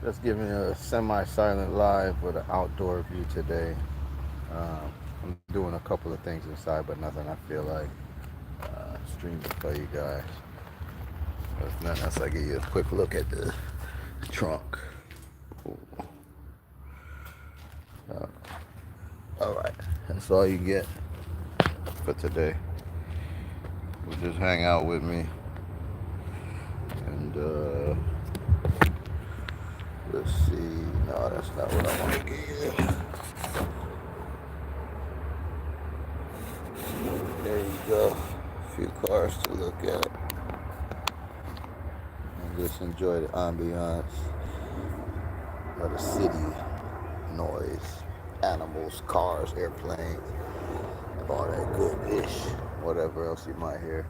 Just giving you a semi-silent live with an outdoor view today. I'm doing a couple of things inside, but nothing I feel like streaming for you guys. If nothing else, I give you a quick look at the trunk. Ooh. Uh, all right, that's all you get for today. We'll just hang out with me and let's see. No, that's not what I want to get you. There you go. A few cars to look at. And just enjoy the ambiance of the city, noise, animals, cars, airplanes, all that good ish, whatever else you might hear.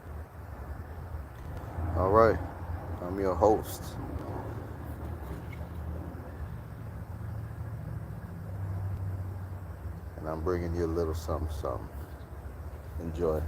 All right, I'm your host. And I'm bringing you a little something, something. Enjoy.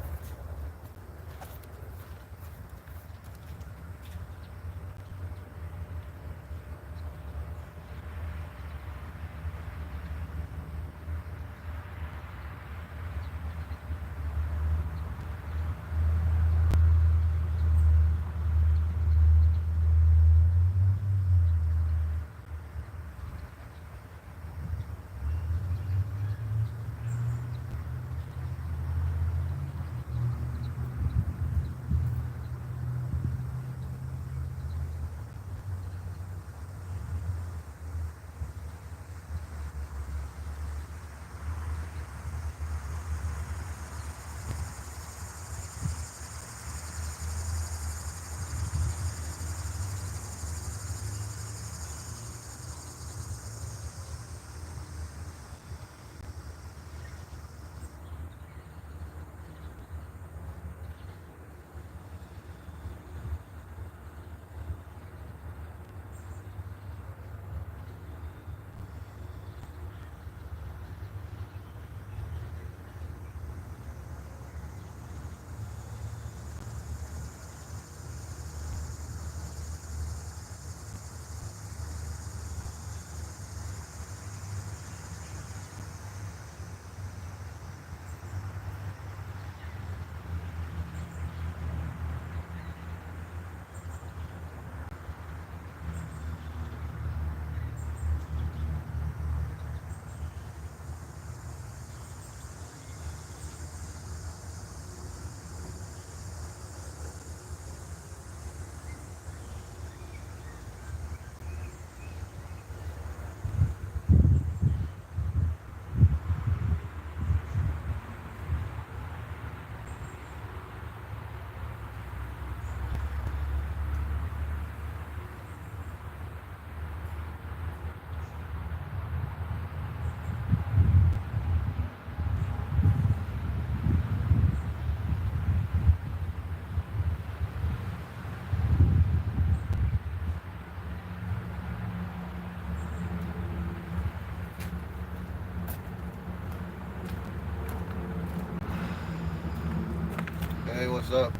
Hey, what's up?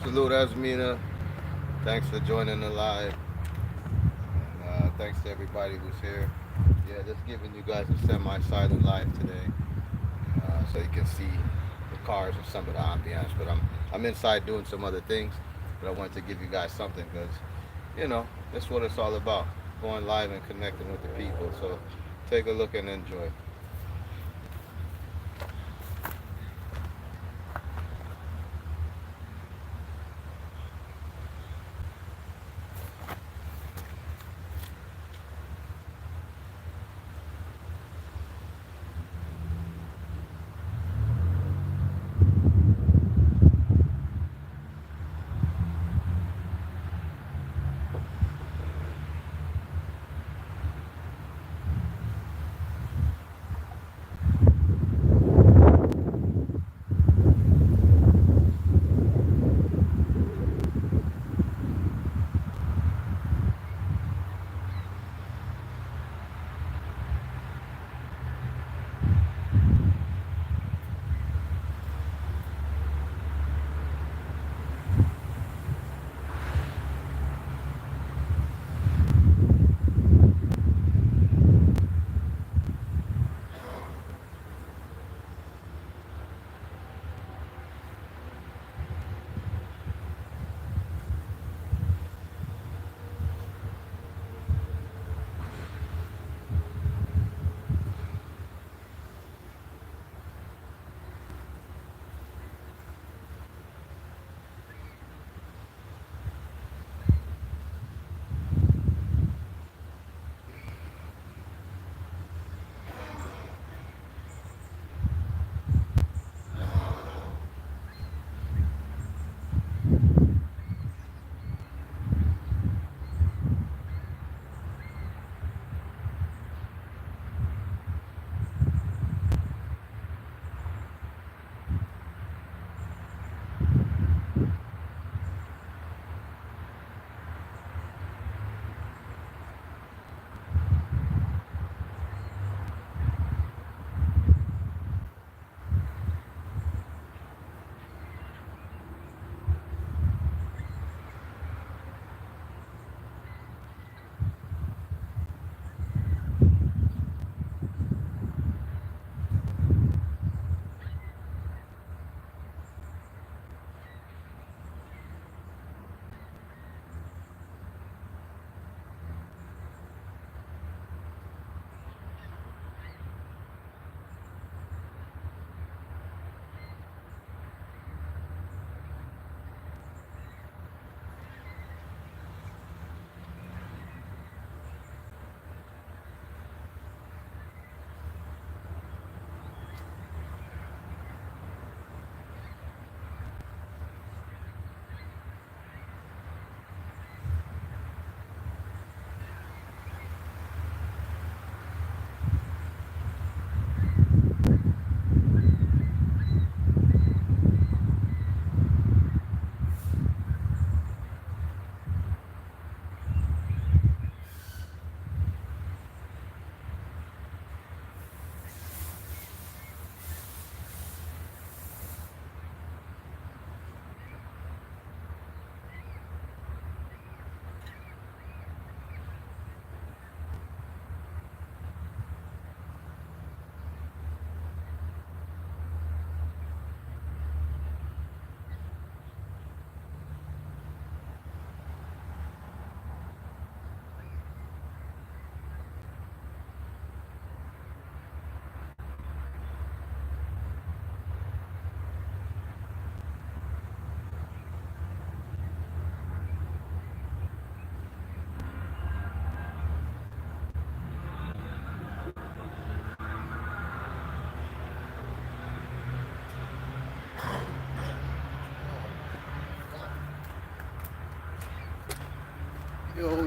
Salute Asmina. Thanks for joining the live. Thanks to everybody who's here. Yeah, just giving you guys a semi-silent live today, so you can see the cars and some of the ambiance. But I'm inside doing some other things, but I wanted to give you guys something because that's what it's all about: going live and connecting with the people. So take a look and enjoy.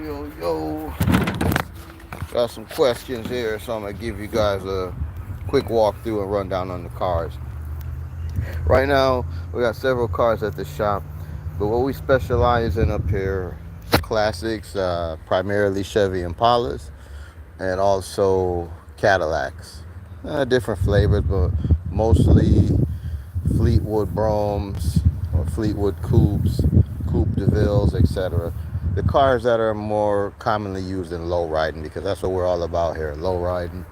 Yo. Got some questions here, so I'm gonna give you guys a quick walkthrough and rundown on the cars. Right now, we got several cars at the shop, but what we specialize in up here, classics, primarily Chevy Impalas, and also Cadillacs. Different flavors, but mostly Fleetwood Bromes or Fleetwood Coupes, Coupe de Villes, etc. The cars that are more commonly used in low riding, because that's what we're all about here: low riding,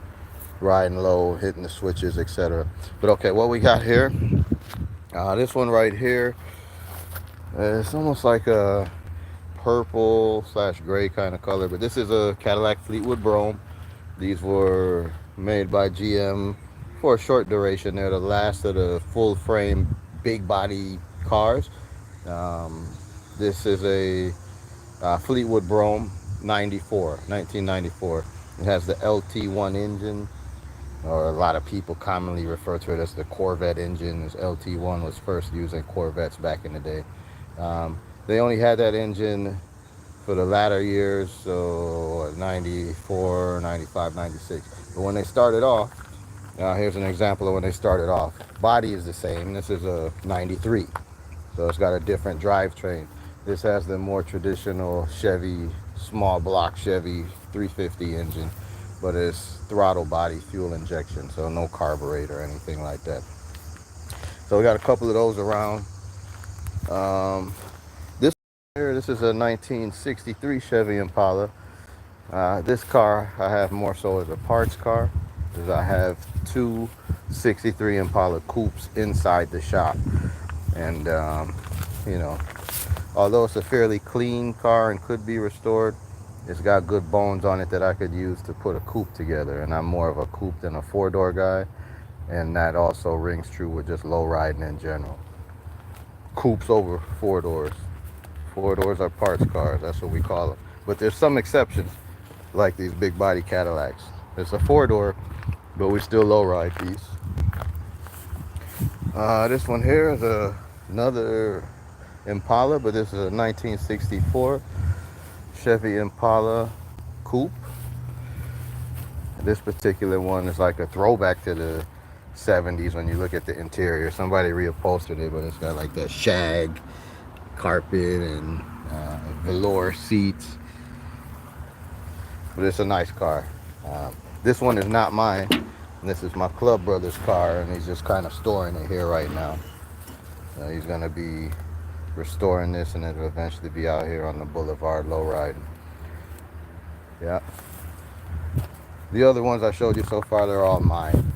riding low, hitting the switches, etc. But okay, what we got here? This one right here, it's almost like a purple slash gray kind of color, but this is a Cadillac Fleetwood Brome. These were made by GM for a short duration. They're the last of the full frame big body cars. This is a Fleetwood Brome 1994. It has the LT1 engine, or a lot of people commonly refer to it as the Corvette engine. This LT1 was first used in Corvettes back in the day. They only had that engine for the latter years, so 94, 95, 96. But when they started off, here's an example of when they started off. Body is the same. This is a 93, so it's got a different drivetrain. This has the more traditional Chevy, small block Chevy 350 engine, but it's throttle body fuel injection, so no carburetor or anything like that. So we got a couple of those around. This is a 1963 Chevy Impala. This car I have more so as a parts car, because I have two 63 Impala coupes inside the shop. And, although it's a fairly clean car and could be restored, it's got good bones on it that I could use to put a coupe together. And I'm more of a coupe than a four-door guy. And that also rings true with just low riding in general. Coupes over four doors. Four doors are parts cars, that's what we call them. But there's some exceptions, like these big body Cadillacs. It's a four door, but we still low ride these. This one here is another Impala, but this is a 1964 Chevy Impala Coupe. This particular one is like a throwback to the 70s when you look at the interior. Somebody reupholstered it, but it's got like that shag carpet and velour seats. But it's a nice car. This one is not mine. This is my club brother's car, and he's just kind of storing it here right now. He's going to be restoring this, and it'll eventually be out here on the boulevard low riding. Yeah. The other ones I showed you so far, they're all mine.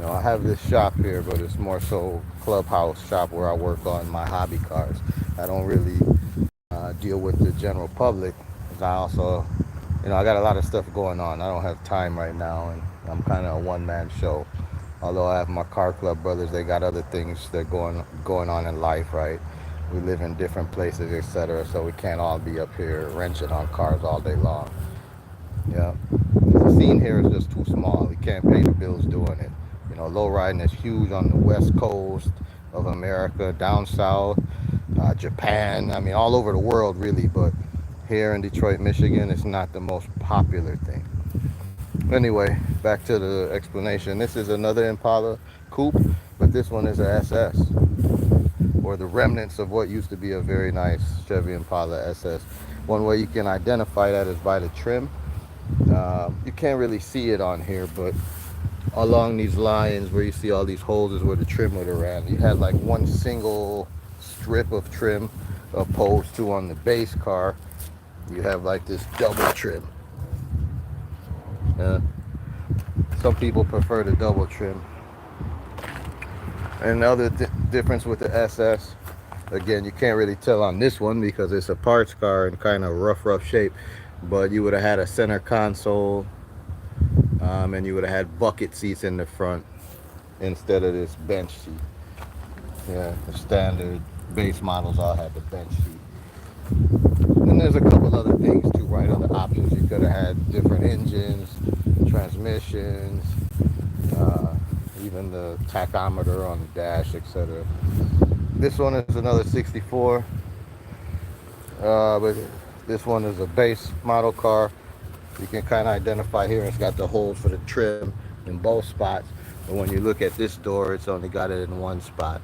I have this shop here, but it's more so clubhouse shop where I work on my hobby cars. I don't really deal with the general public, because I also, I got a lot of stuff going on. I don't have time right now, and I'm kind of a one-man show. Although I have my car club brothers, they got other things that going on in life, right? We live in different places, etc., so we can't all be up here wrenching on cars all day long. Yeah, the scene here is just too small. We can't pay the bills doing it. Low riding is huge on the west coast of America, down south, Japan. I mean, all over the world, really. But here in Detroit, Michigan, it's not the most popular thing. Anyway, back to the explanation. This is another Impala coupe, but this one is a SS, or the remnants of what used to be a very nice Chevy Impala SS. One way you can identify that is by the trim. You can't really see it on here, but along these lines where you see all these holes is where the trim would have ran. You had like one single strip of trim, opposed to on the base car you have like this double trim. Some people prefer the double trim. And the other difference with the SS, again, you can't really tell on this one because it's a parts car in kind of rough shape, but you would have had a center console, and you would have had bucket seats in the front instead of this bench seat. Yeah, the standard base models all had the bench seat. And there's a couple other things too, right? Other options. You could have had different engines, transmissions, even the tachometer on the dash, etc. This one is another 64, but This one is a base model car. You can kind of identify here, it's got the holes for the trim in both spots. But when you look at this door, it's only got it in one spot.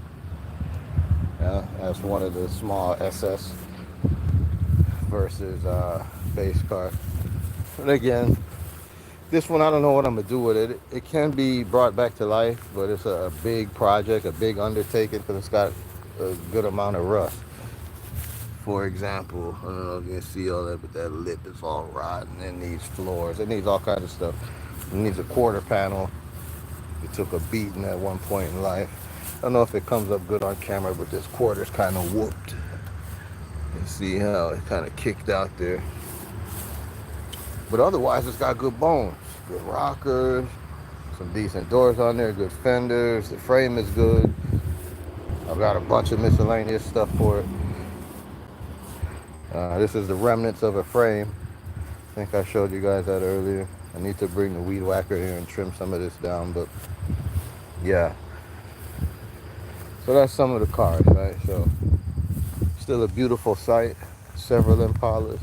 Yeah, that's one of the small SS versus base car. And again, this one, I don't know what I'm gonna do with it. It can be brought back to life, but it's a big project, a big undertaking, because it's got a good amount of rust. For example, I don't know if you can see all that, but that lip is all rotten. It needs floors. It needs all kinds of stuff. It needs a quarter panel. It took a beating at one point in life. I don't know if it comes up good on camera, but this quarter's kind of whooped. You see how it kind of kicked out there. But otherwise, it's got good bones, good rockers, some decent doors on there, good fenders. The frame is good. I've got a bunch of miscellaneous stuff for it. This is the remnants of a frame. I think I showed you guys that earlier. I need to bring the weed whacker here and trim some of this down, but yeah. So that's some of the cars, right? So still a beautiful sight. Several Impalas.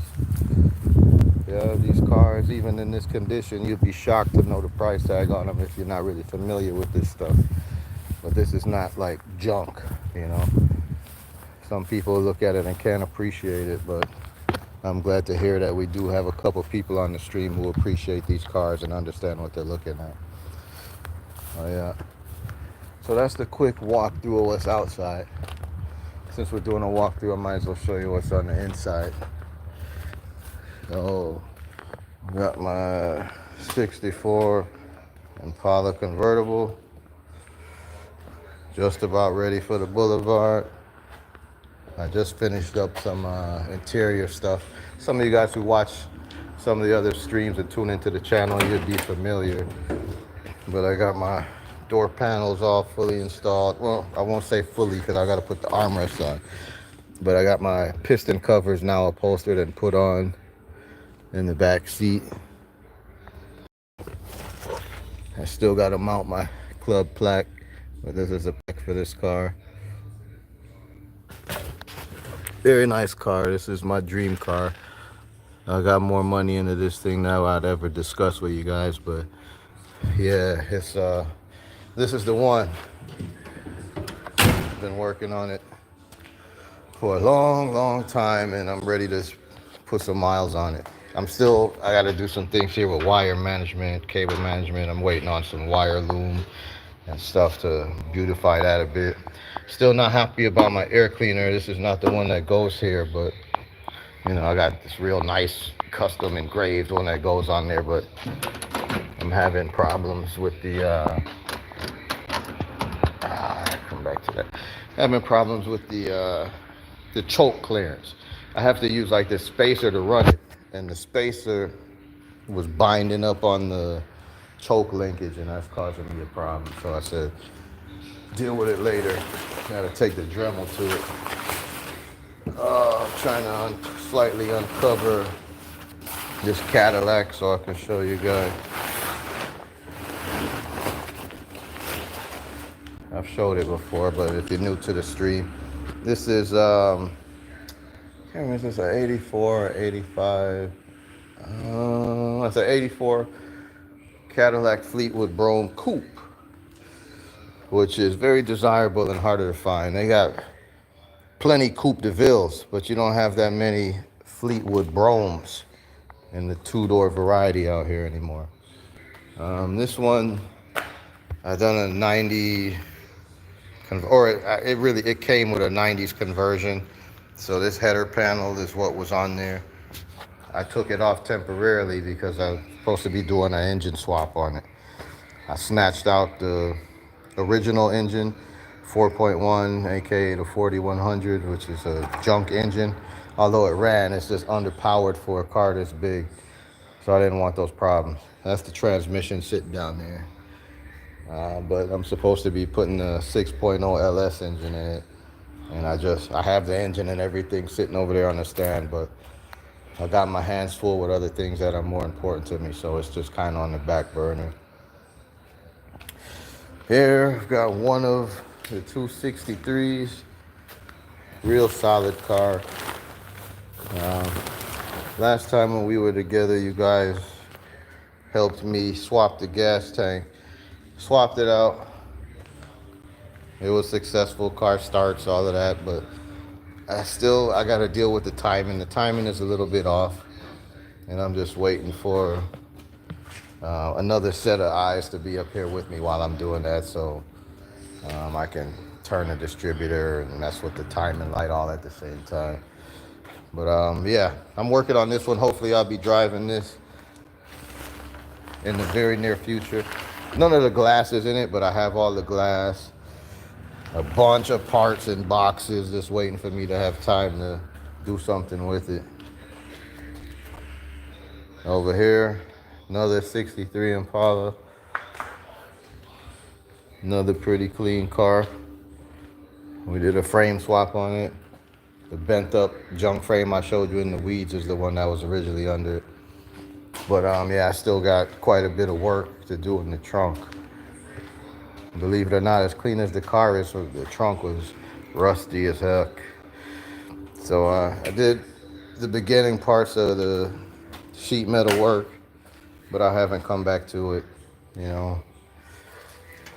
Yeah, these cars, even in this condition, you'd be shocked to know the price tag on them if you're not really familiar with this stuff. But this is not like junk, you know. Some people look at it and can't appreciate it, but I'm glad to hear that we do have a couple people on the stream who appreciate these cars and understand what they're looking at. Oh yeah. So that's the quick walkthrough of what's outside. Since we're doing a walkthrough, I might as well show you what's on the inside. So, got my 64 Impala convertible. Just about ready for the boulevard. I just finished up some interior stuff. Some of you guys who watch some of the other streams and tune into the channel, you'd be familiar. But I got my door panels all fully installed. Well, I won't say fully because I got to put the armrest on. But I got my piston covers now upholstered and put on in the back seat. I still got to mount my club plaque, but this is a plaque for this car. Very nice car. This is my dream car. I got more money into this thing now I'd ever discuss with you guys, but yeah, it's this is the one. Been working on it for a long time, and I'm ready to put some miles on it. I got to do some things here with wire management, cable management. I'm waiting on some wire loom and stuff to beautify that a bit. Still not happy about my air cleaner. This is not the one that goes here, but you know, I got this real nice custom engraved one that goes on there, but I'm having problems with the come back to that. Having problems with the choke clearance. I have to use like this spacer to run it, and the spacer was binding up on the choke linkage, and that's causing me a problem. So I said, deal with it later. Gotta take the Dremel to it. I'm trying to slightly uncover this Cadillac so I can show you guys. I've showed it before, but if you're new to the stream, this is I can't remember if it's an 84 or 85. It's an 84 Cadillac Fleetwood Brougham Coupe, which is very desirable and harder to find. They got plenty Coupe de Villes, but you don't have that many Fleetwood Broughams in the two-door variety out here anymore. This one, I done a 90, it came with a 90s conversion. So this header panel is what was on there. I took it off temporarily because I was supposed to be doing an engine swap on it. I snatched out the original engine, 4.1, aka the 4100, which is a junk engine. Although it ran, it's just underpowered for a car this big. So I didn't want those problems. That's the transmission sitting down there. But I'm supposed to be putting the 6.0 LS engine in it. And I have the engine and everything sitting over there on the stand, but I got my hands full with other things that are more important to me, so it's just kind of on the back burner. Here, I've got one of the 263s. Real solid car. Last time when we were together, you guys helped me swap the gas tank. Swapped it out. It was successful. Car starts, all of that, but I got to deal with the timing. The timing is a little bit off, and I'm just waiting for another set of eyes to be up here with me while I'm doing that, so I can turn the distributor and mess with the timing light all at the same time. But yeah, I'm working on this one. Hopefully, I'll be driving this in the very near future. None of the glass is in it, but I have all the glass, a bunch of parts and boxes just waiting for me to have time to do something with it. Over here, another 63 Impala. Another pretty clean car. We did a frame swap on it. The bent up junk frame I showed you in the weeds is the one that was originally under it. But yeah, I still got quite a bit of work to do in the trunk. Believe it or not, as clean as the car is, the trunk was rusty as heck. So I did the beginning parts of the sheet metal work, but I haven't come back to it, you know,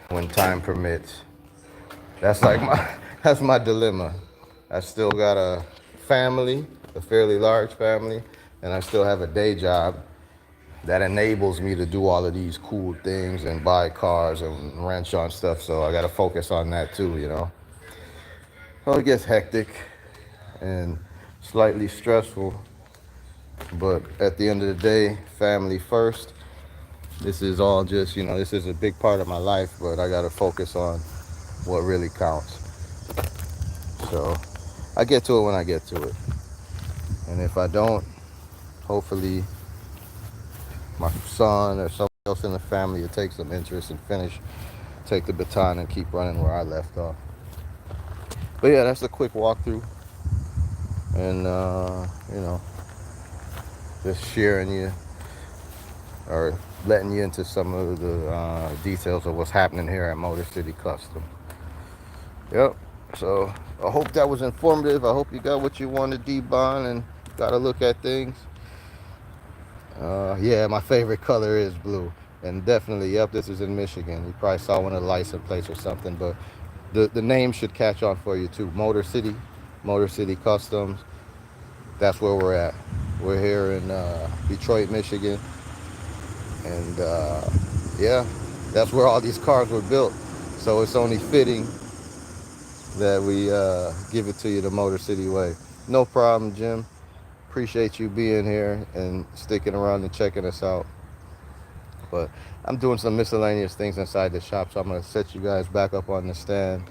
when time permits. That's like that's my dilemma. I still got a family, a fairly large family, and I still have a day job that enables me to do all of these cool things and buy cars and wrench on stuff. So I got to focus on that too, you know. So it gets hectic and slightly stressful, but at the end of the day, family first. This is all just, you know, this is a big part of my life, but I got to focus on what really counts. So I get to it when I get to it. And if I don't, hopefully my son or somebody else in the family will take some interest and take the baton and keep running where I left off. But yeah, that's a quick walkthrough. And, you know, just sharing you or letting you into some of the details of what's happening here at Motor City Custom. Yep. So I hope that was informative. I hope you got what you wanted, D-Bond, and got a look at things. Yeah, my favorite color is blue. And definitely, yep, this is in Michigan. You probably saw one of the license plates or something, but the name should catch on for you too. Motor City Customs. That's where we're at. We're here in Detroit, Michigan. And yeah, that's where all these cars were built. So it's only fitting that we give it to you the Motor City way. No problem, Jim. Appreciate you being here and sticking around and checking us out. But I'm doing some miscellaneous things inside the shop, so I'm going to set you guys back up on the stand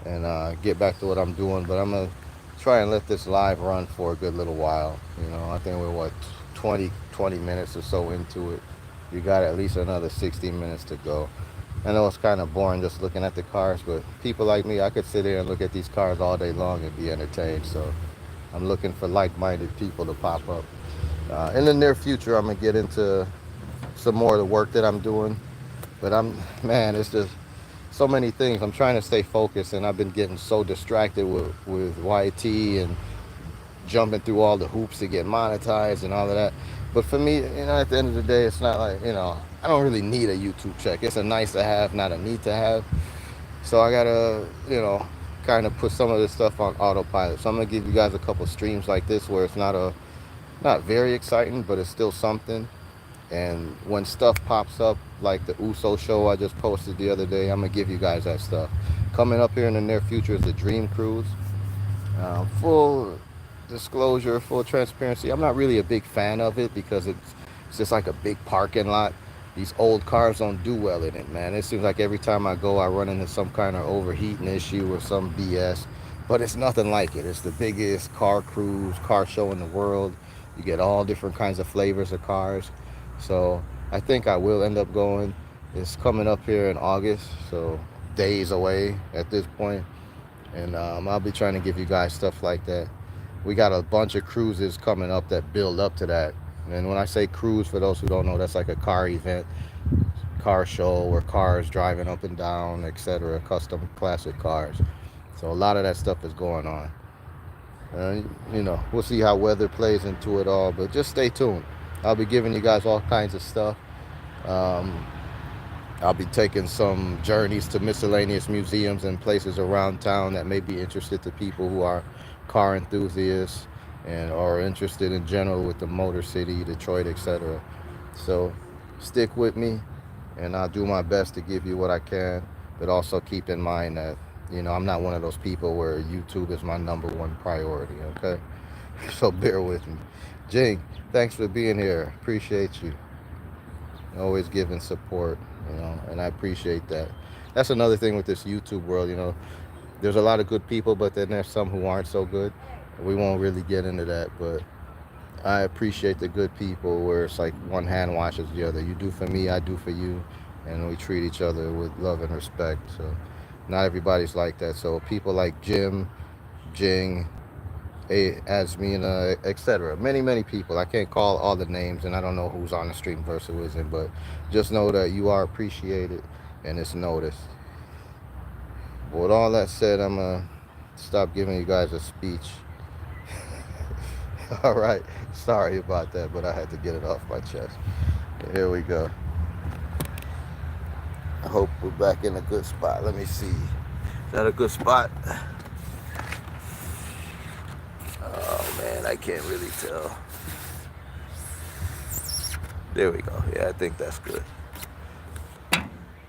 and get back to what I'm doing. But I'm going to try and let this live run for a good little while. You know, I think we're, 20 minutes or so into it. You got at least another 60 minutes to go. I know it's kind of boring just looking at the cars, but people like me, I could sit here and look at these cars all day long and be entertained. So I'm looking for like-minded people to pop up. In the near future, I'm going to get into some more of the work that I'm doing. But man, it's just so many things. I'm trying to stay focused, and I've been getting so distracted with YT and jumping through all the hoops to get monetized and all of that. But for me, you know, at the end of the day, it's not like, you know, I don't really need a YouTube check. It's a nice to have, not a need to have. So I gotta, you know, kind of put some of this stuff on autopilot. So I'm gonna give you guys a couple streams like this where it's not very exciting, but it's still something. And when stuff pops up, like the USO show I just posted the other day, I'm gonna give you guys that stuff. Coming up here in the near future is the Dream Cruise. Full disclosure, full transparency, I'm not really a big fan of it because it's just like a big parking lot. These old cars don't do well in it, man. It seems like every time I go, I run into some kind of overheating issue or some BS. But it's nothing like it. It's the biggest car cruise, car show in the world. You get all different kinds of flavors of cars. So I think I will end up going. It's coming up here in August, so days away at this point. And I'll be trying to give you guys stuff like that. We got a bunch of cruises coming up that build up to that. And when I say cruise, for those who don't know, that's like a car event, car show where cars driving up and down, etc., custom classic cars. So a lot of that stuff is going on. You know, we'll see how weather plays into it all, but just stay tuned. I'll be giving you guys all kinds of stuff. Um, I'll be taking some journeys to miscellaneous museums and places around town that may be interested to people who are car enthusiasts and are interested in general with the Motor City, Detroit, etc. So stick with me, and I'll do my best to give you what I can, but also keep in mind that, you know, I'm not one of those people where YouTube is my number one priority, okay? So bear with me. Jing, thanks for being here. Appreciate you. Always giving support, you know, and I appreciate that. That's another thing with this YouTube world, you know. There's a lot of good people, but then there's some who aren't so good. We won't really get into that, but I appreciate the good people where it's like one hand washes the other. You do for me, I do for you, and we treat each other with love and respect. So not everybody's like that. So people like Jim, Jing, Asmina, etc. Many people. I can't call all the names, and I don't know who's on the stream versus who isn't. But just know that you are appreciated, and it's noticed. But with all that said, I'm gonna stop giving you guys a speech. All right. Sorry about that, but I had to get it off my chest. Here we go. I hope we're back in a good spot. Let me see. Is that a good spot? Oh man, I can't really tell. There we go. Yeah, I think that's good.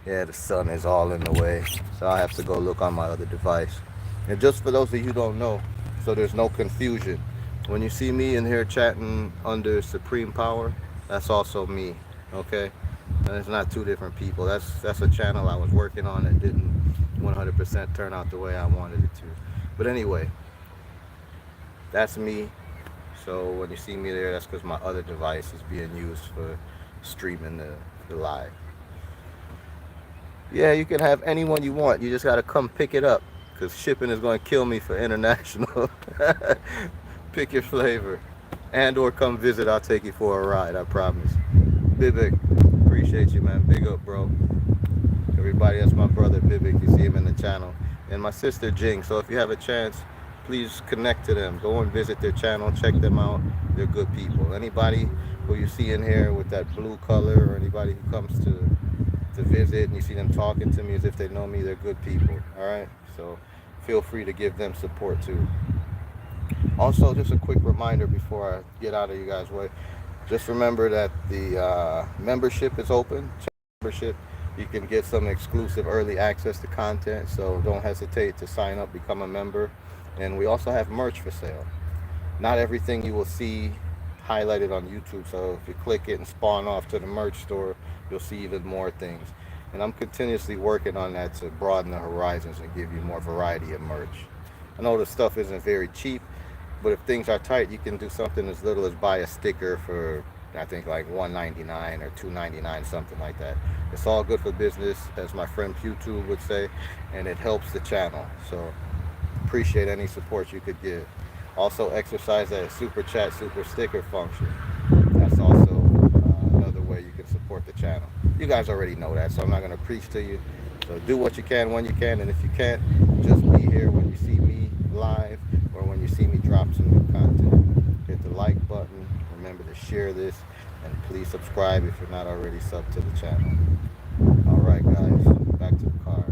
Yeah, the sun is all in the way, so I have to go look on my other device. And just for those of you who don't know, so there's no confusion, when you see me in here chatting under Supreme Power, that's also me, okay? And it's not two different people. That's a channel I was working on that didn't 100% turn out the way I wanted it to. But anyway, that's me. So when you see me there, that's because my other device is being used for streaming the live. Yeah, you can have anyone you want. You just got to come pick it up because shipping is going to kill me for international. Pick your flavor. And or come visit. I'll take you for a ride, I promise. Bibik, appreciate you, man. Big up, bro. Everybody, that's my brother, Bibik. You see him in the channel. And my sister, Jing. So if you have a chance, please connect to them. Go and visit their channel. Check them out. They're good people. Anybody who you see in here with that blue color or anybody who comes to visit and you see them talking to me as if they know me, they're good people. All right, so feel free to give them support too. Also, just a quick reminder before I get out of you guys' way, just remember that the membership is open. Membership, you can get some exclusive early access to content, so don't hesitate to sign up, become a member. And we also have merch for sale. Not everything you will see highlighted on YouTube, so if you click it and spawn off to the merch store, you'll see even more things. And I'm continuously working on that to broaden the horizons and give you more variety of merch. I know the stuff isn't very cheap, but if things are tight, you can do something as little as buy a sticker for, I think, like $1.99 or $2.99, something like that. It's all good for business, as my friend YouTube would say, and it helps the channel. So appreciate any support you could give. Also exercise that super chat, super sticker function. That's also another way you can support the channel. You guys already know that, so I'm not going to preach to you. So do what you can when you can, and if you can't, just be here when you see me live or when you see me drop some new content. Hit the like button. Remember to share this, and please subscribe if you're not already subbed to the channel. All right, guys, back to the car.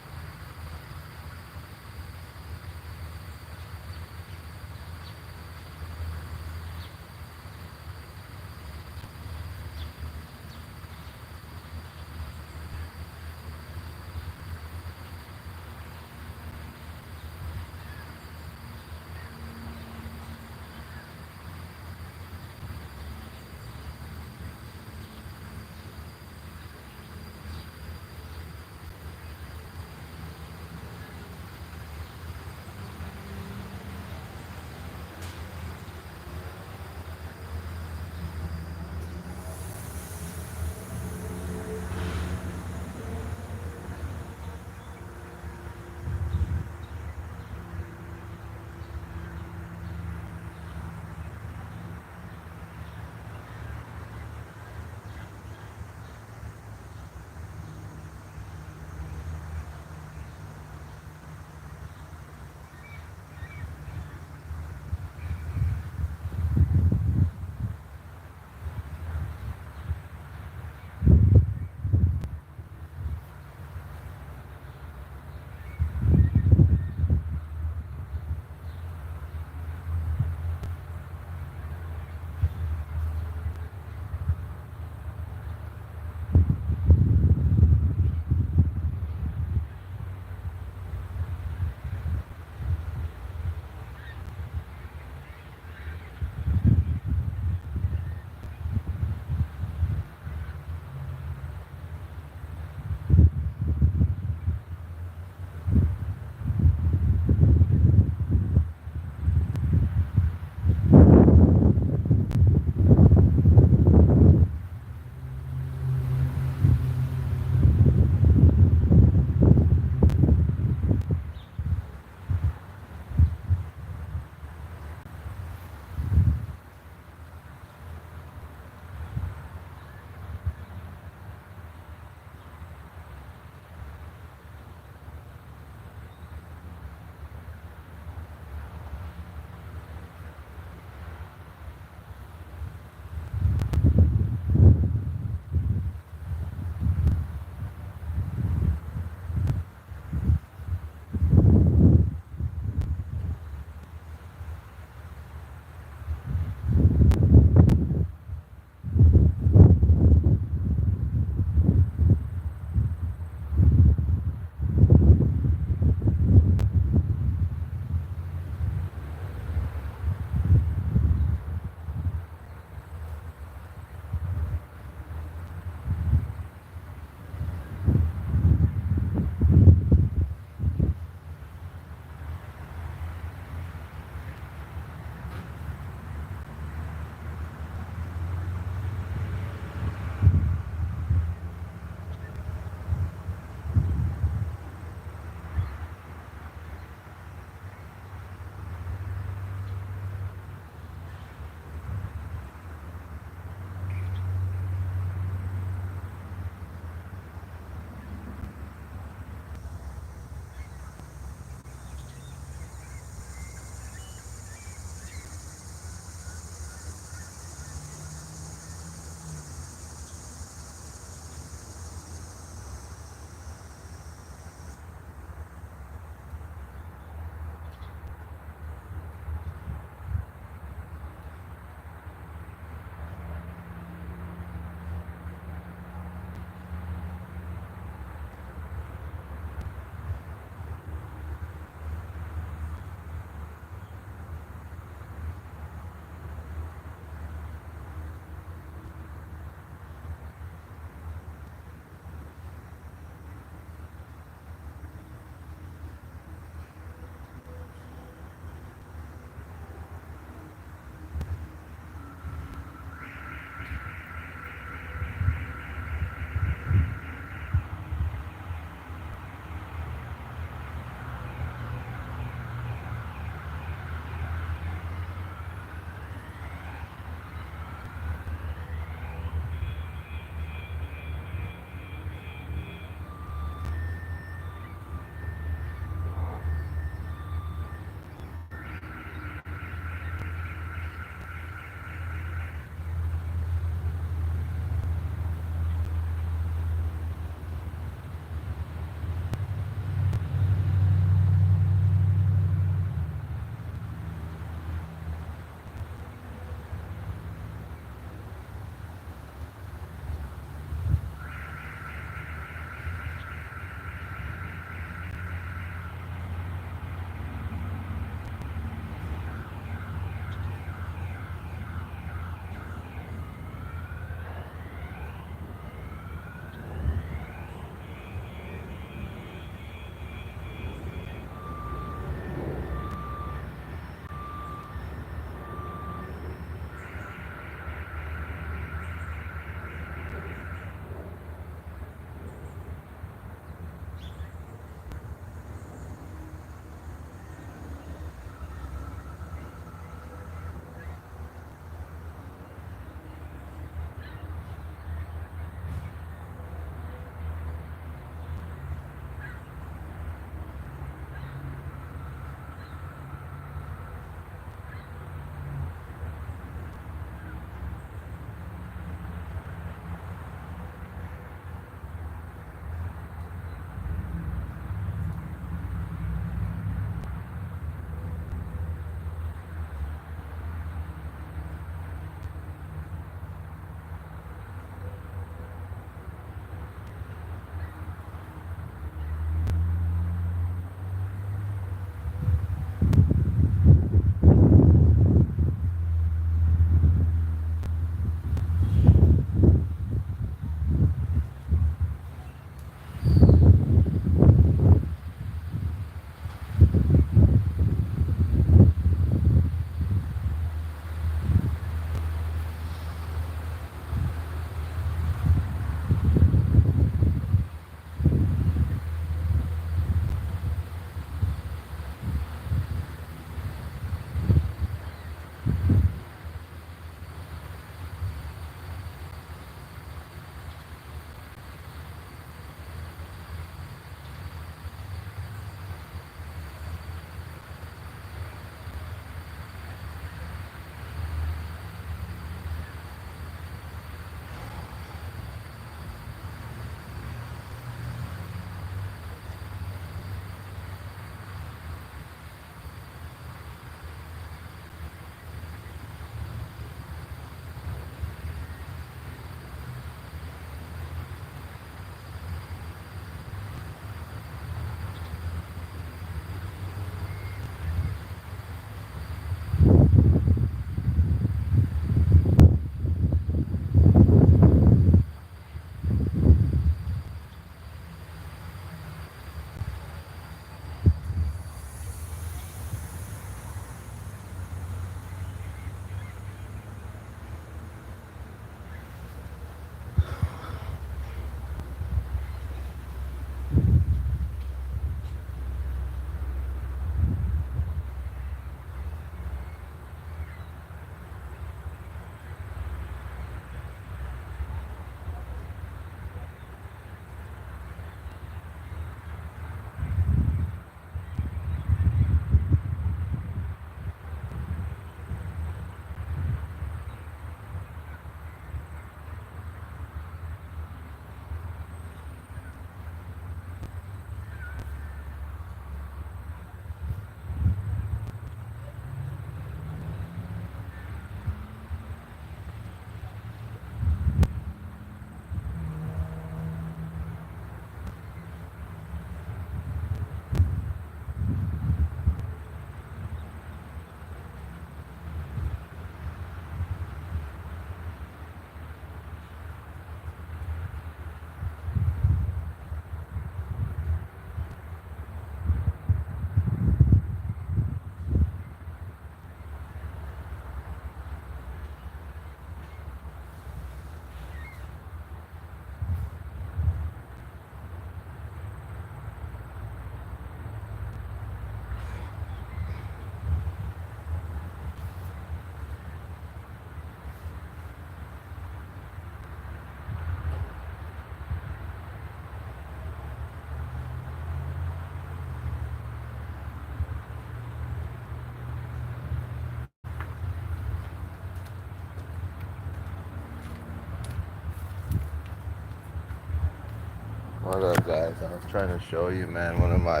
What up, guys? I was trying to show you, man, one of my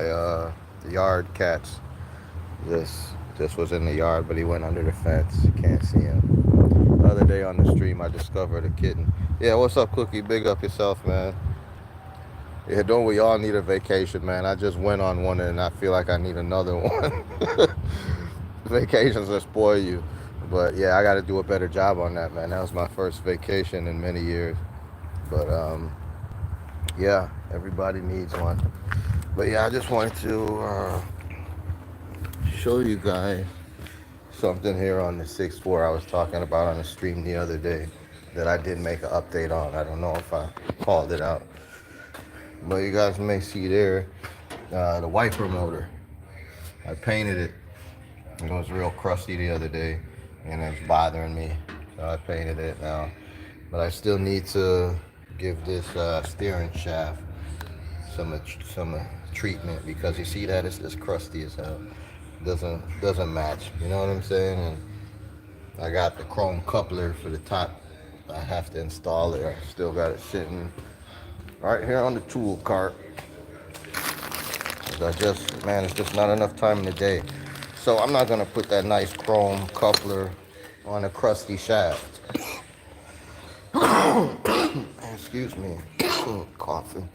yard cats. This was in the yard, but he went under the fence. You can't see him. The other day on the stream, I discovered a kitten. Yeah, what's up, Cookie? Big up yourself, man. Yeah, don't we all need a vacation, man? I just went on one and I feel like I need another one. Vacations will spoil you. But yeah, I got to do a better job on that, man. That was my first vacation in many years. But yeah, everybody needs one. But yeah, I just wanted to show you guys something here on the 6.4 I was talking about on the stream the other day that I did make an update on. I don't know if I called it out. But you guys may see there the wiper motor. I painted it. It was real crusty the other day and it's bothering me. So I painted it now. But I still need to give this steering shaft some treatment because you see that it's crusty as hell. Doesn't match. You know what I'm saying? And I got the chrome coupler for the top. I have to install it. I still got it sitting right here on the tool cart. Man, it's just not enough time in the day. So I'm not gonna put that nice chrome coupler on a crusty shaft. Excuse me. Coughing.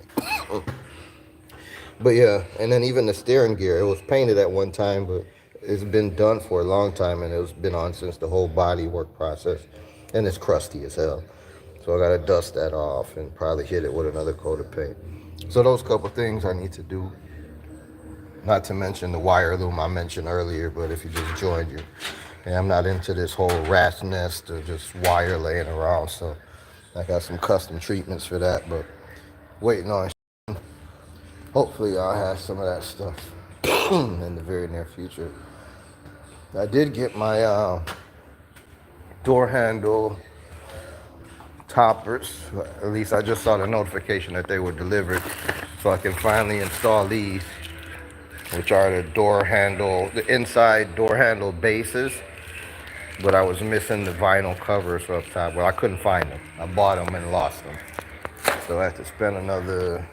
But yeah, and then even the steering gear, it was painted at one time, but it's been done for a long time and it's been on since the whole body work process. And it's crusty as hell. So I gotta dust that off and probably hit it with another coat of paint. So those couple things I need to do. Not to mention the wire loom I mentioned earlier, but if you just joined you, and I'm not into this whole rat's nest or just wire laying around, so I got some custom treatments for that, but waiting on. Hopefully I'll have some of that stuff in the very near future. I did get my door handle toppers. At least I just saw the notification that they were delivered, so I can finally install these, which are the inside door handle bases. But I was missing the vinyl covers up top. Well, I couldn't find them. I bought them and lost them. So I have to spend another,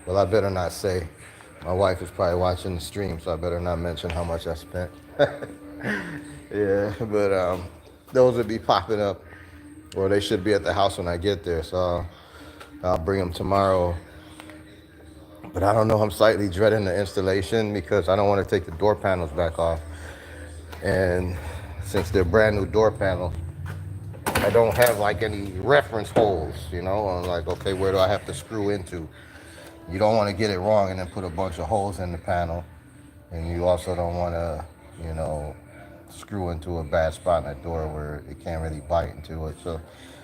well, I better not say. My wife is probably watching the stream, so I better not mention how much I spent. Yeah, but those will be popping up, or they should be at the house when I get there. So I'll bring them tomorrow. But I don't know, I'm slightly dreading the installation because I don't want to take the door panels back off. And since they're brand new door panels, I don't have like any reference holes, you know? I'm like, okay, where do I have to screw into? You don't want to get it wrong and then put a bunch of holes in the panel. And you also don't want to, you know, screw into a bad spot in that door where it can't really bite into it. So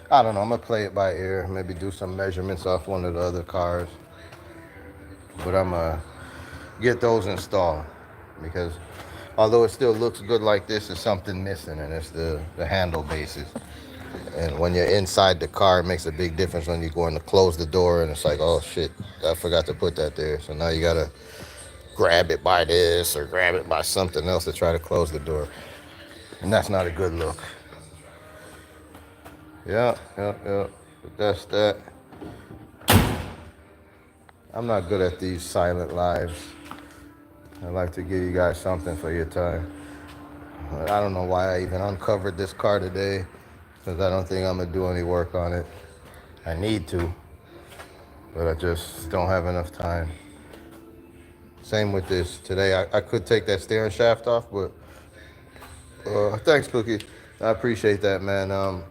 I don't know, I'm going to play it by ear, maybe do some measurements off one of the other cars. But I'm gonna get those installed because although it still looks good like this, there's something missing, and it's the handle bases. And when you're inside the car, it makes a big difference when you're going to close the door and it's like, oh shit, I forgot to put that there. So now you gotta grab it by this or grab it by something else to try to close the door. And that's not a good look. Yeah. But that's that. I'm not good at these silent lives. I like to give you guys something for your time. I don't know why I even uncovered this car today, because I don't think I'm gonna do any work on it. I need to, but I just don't have enough time. Same with this. Today I could take that steering shaft off, but thanks, Cookie. I appreciate that, man.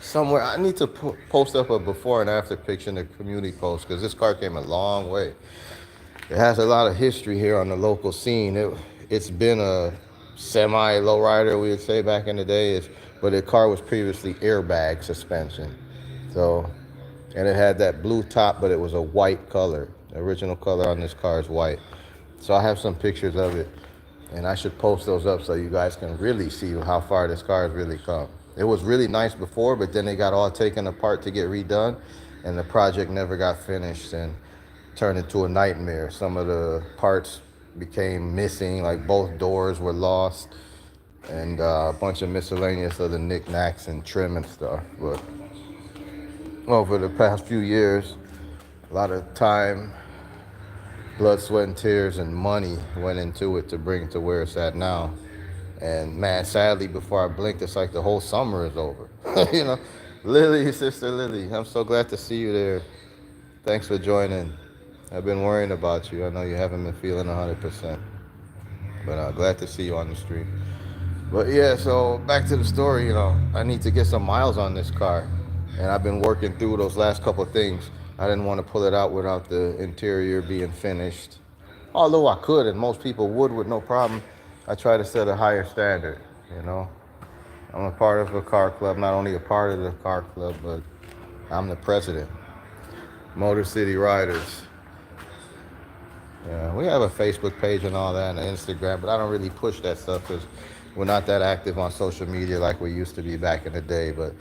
Somewhere I need to post up a before and after picture in the community post because this car came a long way. It has a lot of history here on the local scene. It's been a semi lowrider, we would say, back in the day, but the car was previously airbag suspension. So, and it had that blue top, but it was a white color. The original color on this car is white. So I have some pictures of it, and I should post those up so you guys can really see how far this car has really come. It was really nice before, but then they got all taken apart to get redone, and the project never got finished and turned into a nightmare. Some of the parts became missing, like both doors were lost, and a bunch of miscellaneous other knickknacks and trim and stuff. But over the past few years, A lot of time, blood, sweat, and tears, and money went into it to bring it to where it's at now. And man, sadly, before I blinked, it's like the whole summer is over. you know, Lily, sister Lily, I'm so glad to see you there. Thanks for joining. I've been worrying about you. I know you haven't been feeling 100%, but glad to see you on the street. But yeah, so back to the story. I need to get some miles on this car, and I've been working through those last couple of things. I didn't want to pull it out without the interior being finished. Although I could, and most people would with no problem, I try to set a higher standard. You know, I'm a part of a car club, not only a part of the car club, but I'm the president. Motor City Riders. Yeah, we have a Facebook page and all that, and an Instagram, but I don't really push that stuff because we're not that active on social media like we used to be back in the day. But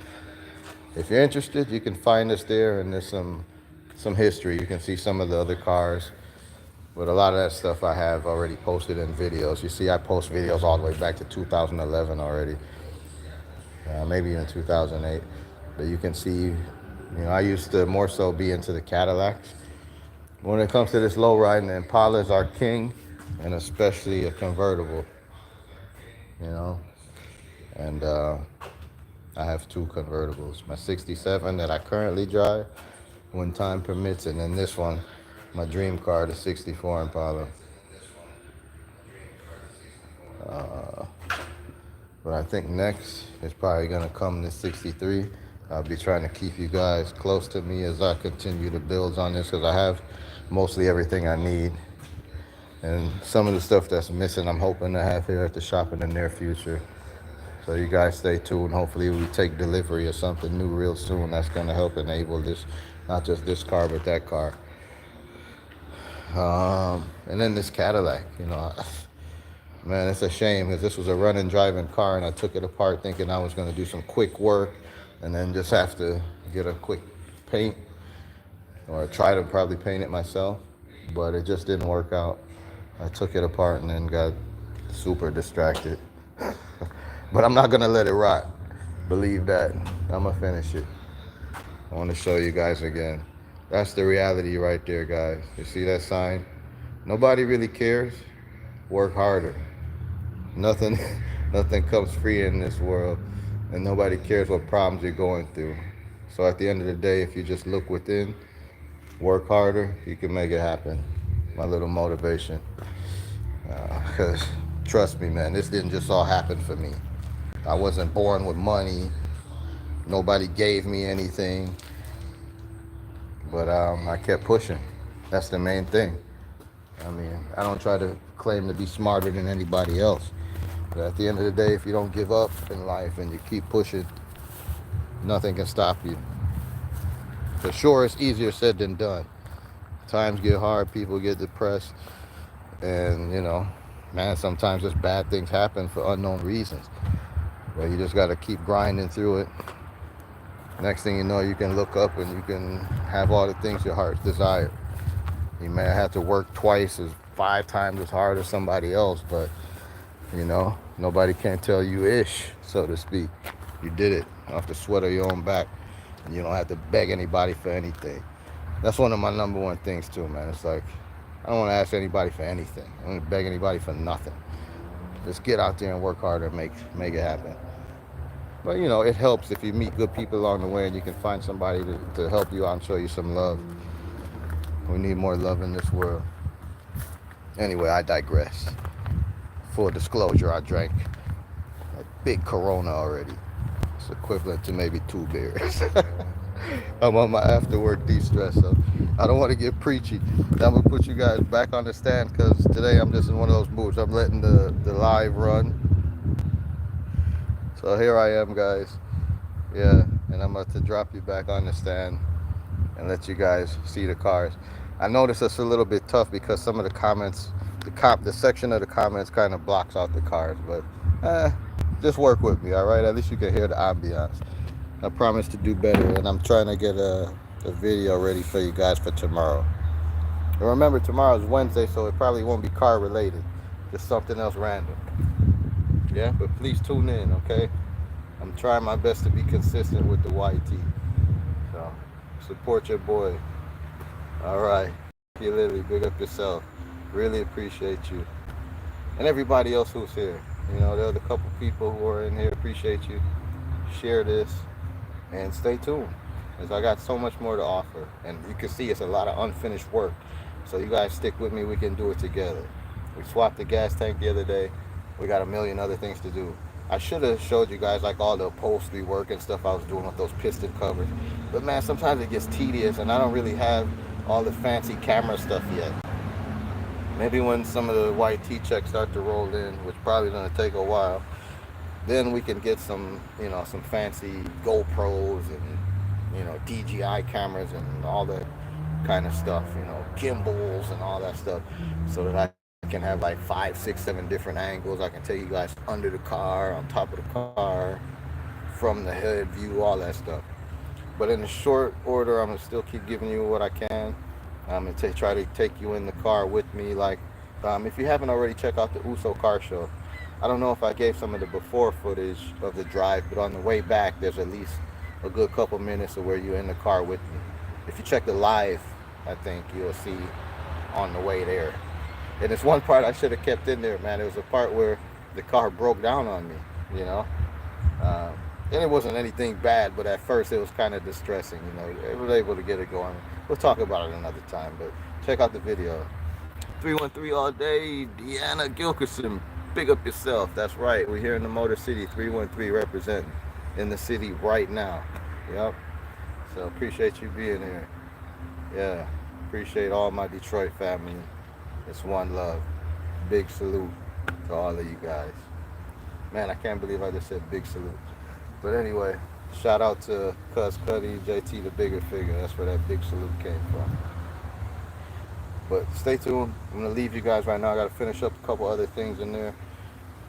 if you're interested, you can find us there, and there's some history. You can see some of the other cars. But a lot of that stuff I have already posted in videos. You see, I post videos all the way back to 2011 already, maybe even 2008. But you can see, I used to more so be into the Cadillacs. When it comes to this low riding, the Impala is our king, and especially a convertible, you know. And I have two convertibles. My 67 that I currently drive when time permits, and then this one, my dream car, the 64 Impala. But I think next is probably gonna come the 63. I'll be trying to keep you guys close to me as I continue to build on this, because I have mostly everything I need. And some of the stuff that's missing, I'm hoping to have here at the shop in the near future. So you guys stay tuned. Hopefully we take delivery of something new real soon that's gonna help enable this, not just this car, but that car. And then this Cadillac, man, it's a shame because this was a running, driving car, and I took it apart thinking I was gonna do some quick work and then just have to get a quick paint or try to probably paint it myself, but it just didn't work out. I took it apart and then got super distracted. But I'm not gonna let it rot. Believe that. I'm gonna finish it. I want to show you guys again. That's the reality right there, guys. You see that sign? Nobody really cares. Work harder. Nothing, nothing comes free in this world, and nobody cares what problems you're going through. So at the end of the day, if you just look within, work harder, you can make it happen. My little motivation. Because trust me, man, this didn't just all happen for me. I wasn't born with money. Nobody gave me anything. But I kept pushing. That's the main thing. I mean, I don't try to claim to be smarter than anybody else. But at the end of the day, if you don't give up in life and you keep pushing, nothing can stop you. For sure, it's easier said than done. Times get hard, people get depressed, and man, sometimes just bad things happen for unknown reasons. But you just got to keep grinding through it. Next thing you know, you can look up and you can have all the things your heart desires. You may have to work twice as 5 times as hard as somebody else, but nobody can tell you ish, so to speak. You did it off the sweat of your own back, and you don't have to beg anybody for anything. That's one of my number one things too, man. It's like, I don't want to ask anybody for anything. I don't want to beg anybody for nothing. Just get out there and work harder and make it happen. But it helps if you meet good people along the way and you can find somebody to help you out and show you some love. We need more love in this world. Anyway, I digress. Full disclosure, I drank a big Corona already. It's equivalent to maybe 2 beers. I'm on my after work de-stress, so I don't want to get preachy. I'm going to put you guys back on the stand because today I'm just in one of those moods. I'm letting the live run. So here I am, guys. Yeah, and I'm about to drop you back on the stand and let you guys see the cars. I noticed it's a little bit tough because some of the comments, the section of the comments kind of blocks out the cars, but just work with me, all right? At least you can hear the ambiance. I promise to do better, and I'm trying to get a video ready for you guys for tomorrow. And remember, tomorrow is Wednesday, so it probably won't be car related, just something else random. Yeah, but please tune in, okay? I'm trying my best to be consistent with the YT. So support your boy. All right. You Lily, big up yourself. Really appreciate you. And everybody else who's here. You know, there are the couple people who are in here. Appreciate you. Share this and stay tuned. Because I got so much more to offer. And you can see it's a lot of unfinished work. So you guys stick with me, we can do it together. We swapped the gas tank the other day. We got a million other things to do. I should have showed you guys like all the upholstery work and stuff I was doing with those piston covers. But man, sometimes it gets tedious and I don't really have all the fancy camera stuff yet. Maybe when some of the white T-checks start to roll in, which probably gonna take a while, then we can get some, some fancy GoPros and, DJI cameras and all that kind of stuff, gimbals and all that stuff, so that I can have like 5, 6, 7 different angles. I can take you guys under the car, on top of the car, from the head view, all that stuff. But in the short order, I'm gonna still keep giving you what I can. I'm gonna try to take you in the car with me. Like, if you haven't already, check out the USO Car Show. I don't know if I gave some of the before footage of the drive, but on the way back, there's at least a good couple minutes of where you're in the car with me. If you check the live, I think you'll see on the way there. And it's one part I should have kept in there, man. It was a part where the car broke down on me, you know. Uh, and it wasn't anything bad, but at first it was kind of distressing, I was able to get it going. We'll talk about it another time, but check out the video. 313 all day, Deanna Gilkerson. Big up yourself. That's right. We're here in the Motor City, 313 representing in the city right now. Yep. So appreciate you being here. Yeah. Appreciate all my Detroit family. It's one love. Big salute to all of you guys. Man, I can't believe I just said big salute. But anyway, shout out to Cuz Cuddy, JT the bigger figure. That's where that big salute came from. But stay tuned. I'm going to leave you guys right now. I got to finish up a couple other things in there.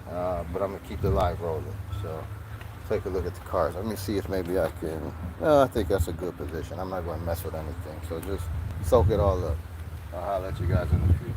But I'm going to keep the live rolling. So take a look at the cars. Let me see if maybe I can. I think that's a good position. I'm not going to mess with anything. So just soak it all up. I'll holler at you guys in the few.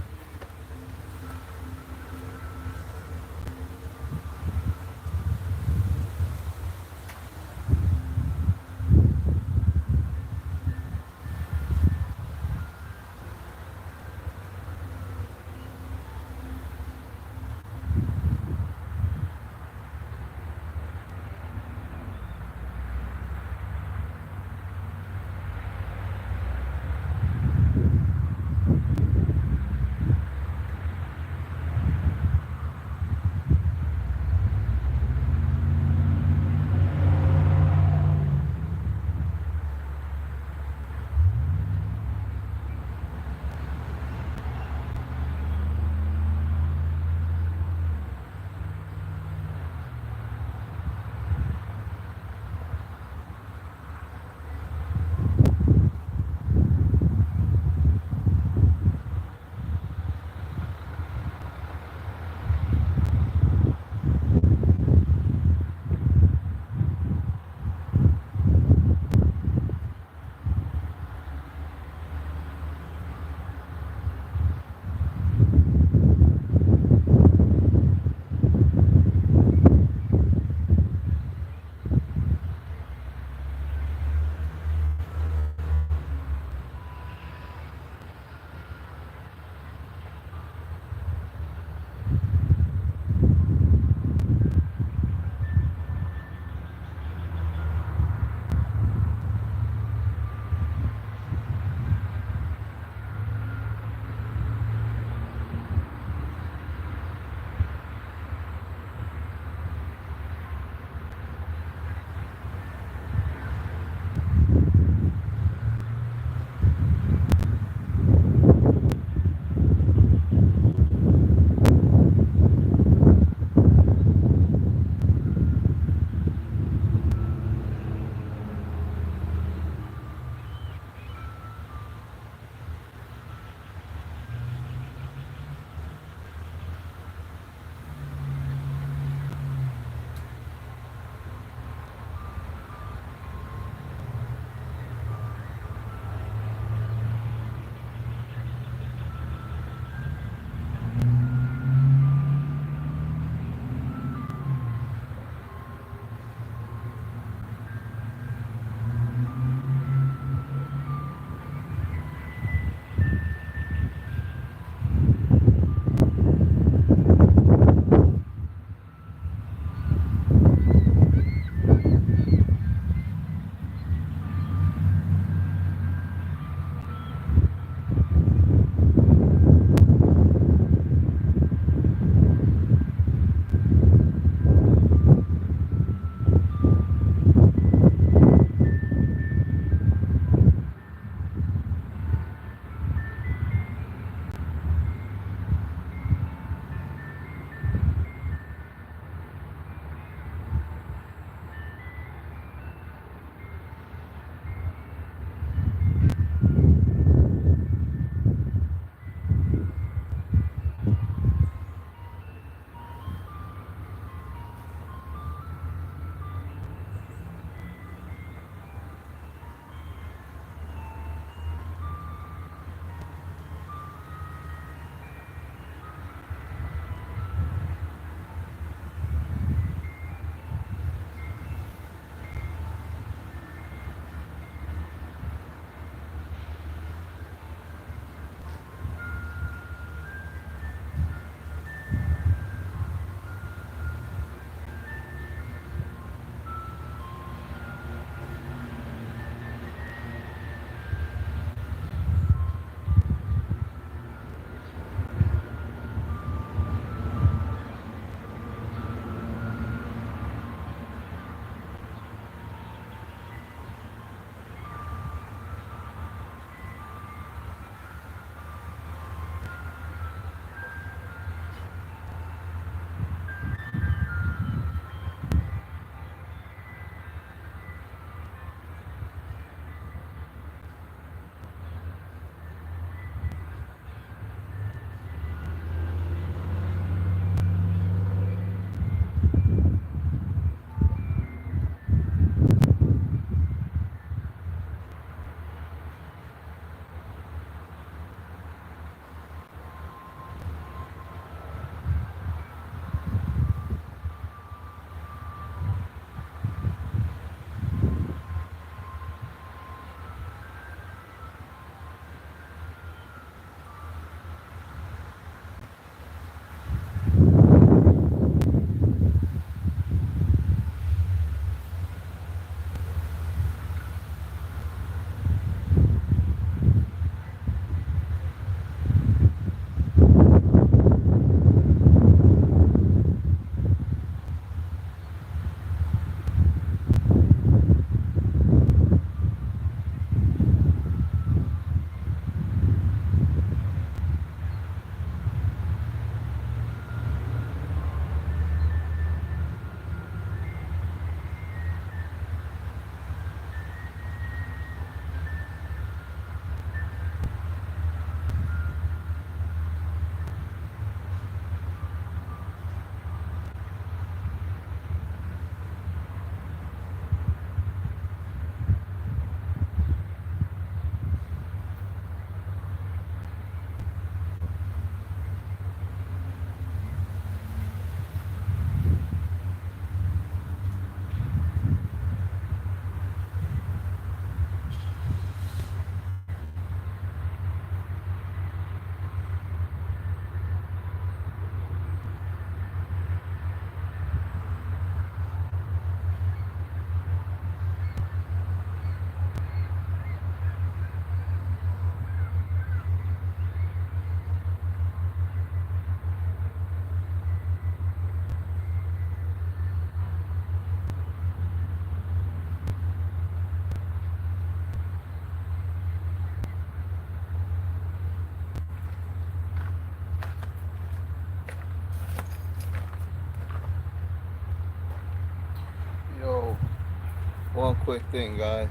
one quick thing, guys.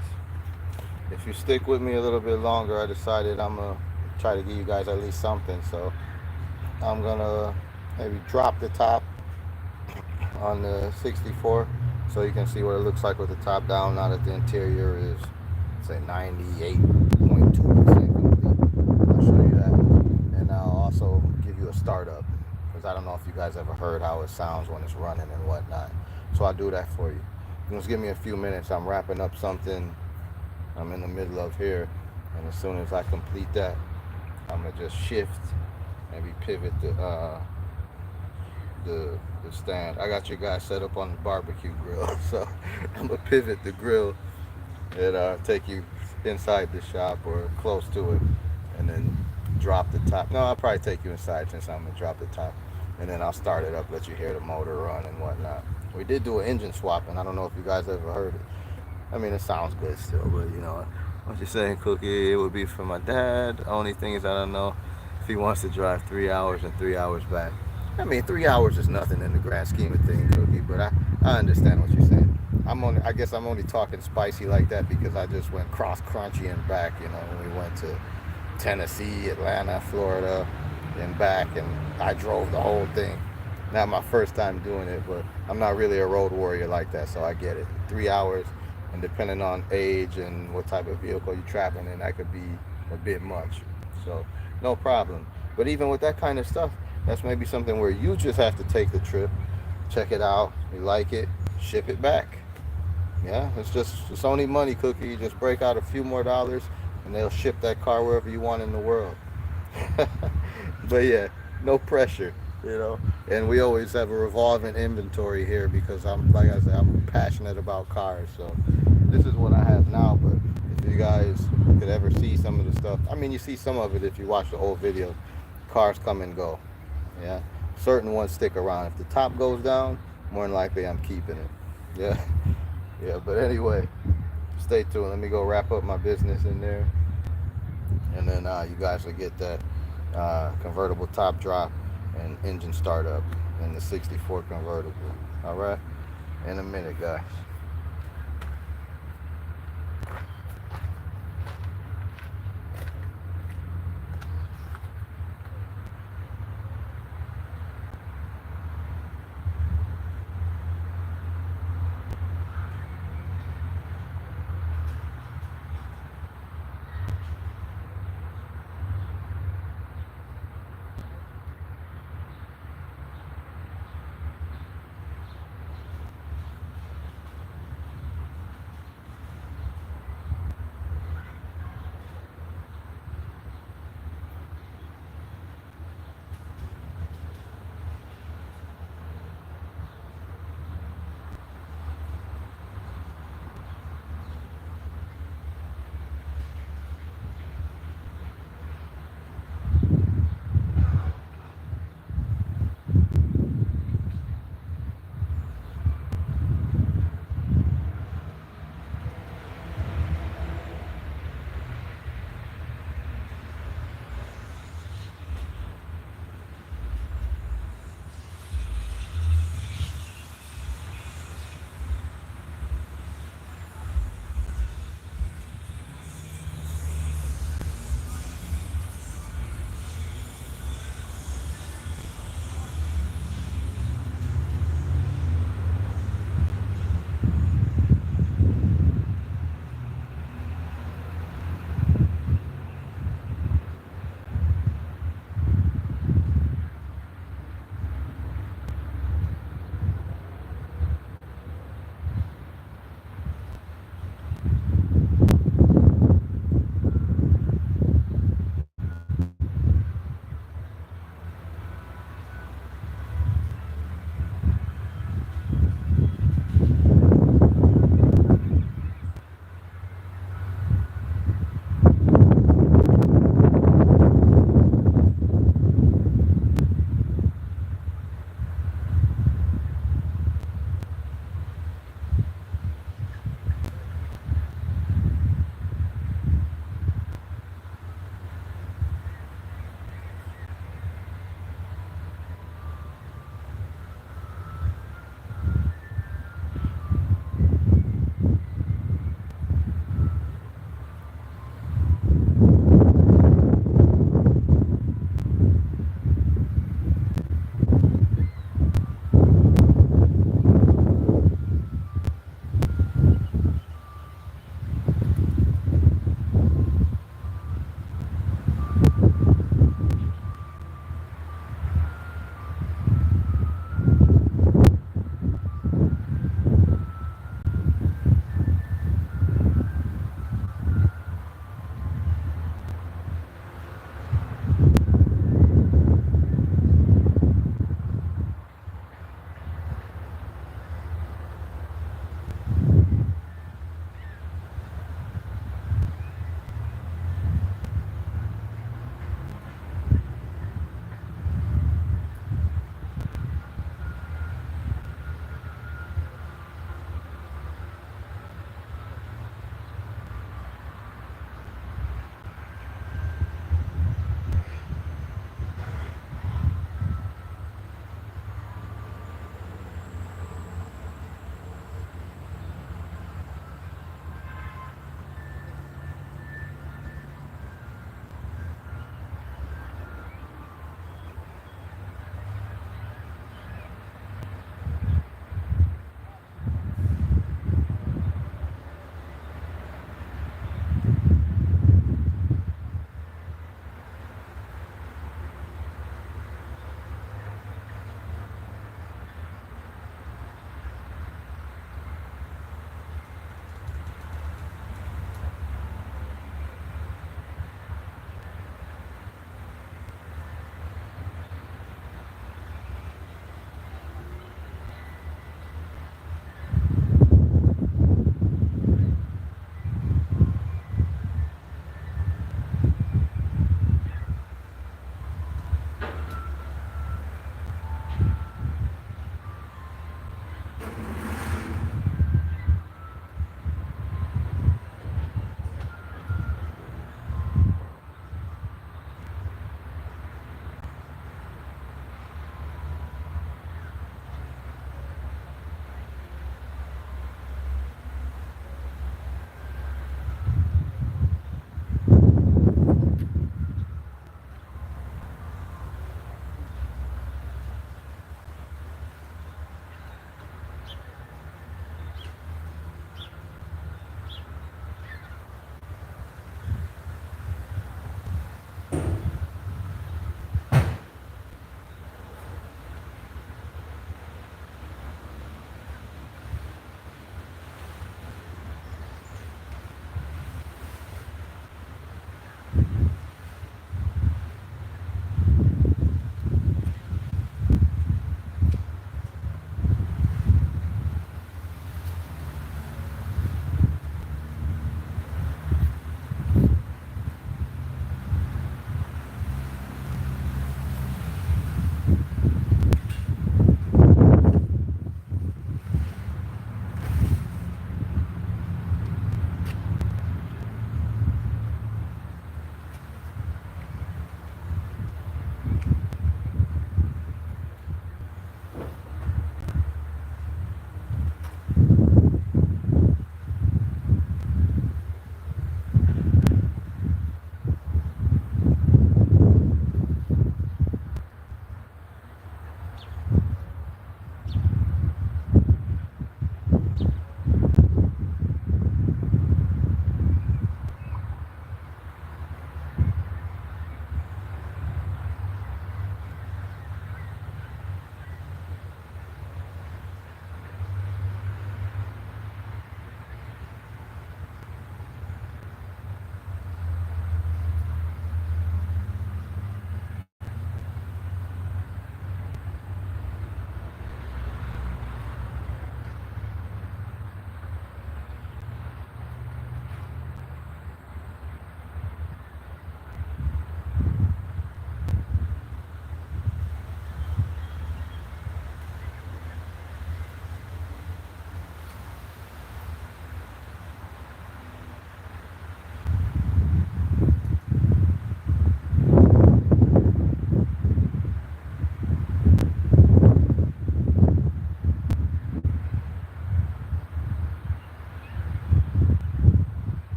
If you stick with me a little bit longer, I decided I'm gonna try to give you guys at least something. So I'm gonna maybe drop the top on the 64 so you can see what it looks like with the top down now that the interior is, say, 98.2% complete. I'll show you that. And I'll also give you a startup because I don't know if you guys ever heard how it sounds when it's running and whatnot. So I'll do that for you. Just give me a few minutes. I'm wrapping up something I'm in the middle of here. And as soon as I complete that, I'm going to just shift, maybe pivot the stand. I got you guys set up on the barbecue grill, so I'm gonna pivot the grill and take you inside the shop or close to it, and then drop the top. No, I'll probably take you inside since I'm gonna drop the top, and then I'll start it up, let you hear the motor run and whatnot. We did do an engine swap, and I don't know if you guys ever heard it. I mean, it sounds good still, but you know what you're saying, Cookie. It would be for my dad. The only thing is I don't know if he wants to drive 3 hours and 3 hours back. I mean, 3 hours is nothing in the grand scheme of things, Cookie. But I understand what you're saying. I guess I'm only talking spicy like that because I just went cross crunchy and back. You know, when we went to Tennessee, Atlanta, Florida, and back, and I drove the whole thing. Not my first time doing it, but I'm not really a road warrior like that, so I get it. 3 hours, and depending on age and what type of vehicle you're traveling in, that could be a bit much. So no problem. But even with that kind of stuff, that's maybe something where you just have to take the trip, check it out, you like it, ship it back. Yeah, it's only money, Cookie. You just break out a few more dollars, and they'll ship that car wherever you want in the world. But yeah, no pressure, you know. And we always have a revolving inventory here because like I said, I'm passionate about cars. So this is what I have now. But if you guys could ever see some of the stuff, I mean, you see some of it if you watch the old video. Cars come and go. Yeah, certain ones stick around. If the top goes down, more than likely I'm keeping it. Yeah, yeah. But anyway, stay tuned. Let me go wrap up my business in there, and then you guys will get that convertible top drop and engine startup in the 64 convertible. All right, in a minute, guys.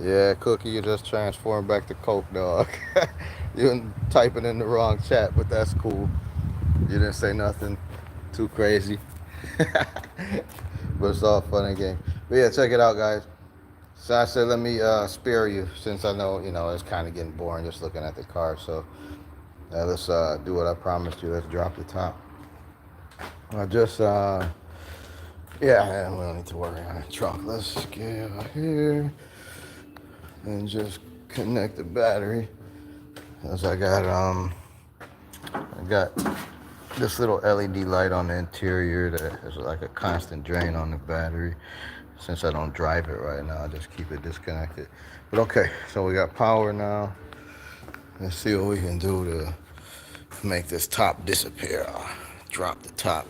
Yeah, Cookie, you just transformed back to Coke, dog. You typing in the wrong chat, but that's cool. You didn't say nothing too crazy. But it's all fun and game. But yeah, check it out, guys. So I said, let me spare you since I know, it's kind of getting boring just looking at the car. So let's do what I promised you. Let's drop the top. I just, yeah, we don't need to worry on the trunk. Let's get out here and just connect the battery. As I got this little LED light on the interior that is like a constant drain on the battery. Since I don't drive it right now, I just keep it disconnected. But okay, so we got power now. Let's see what we can do to make this top disappear. I'll drop the top,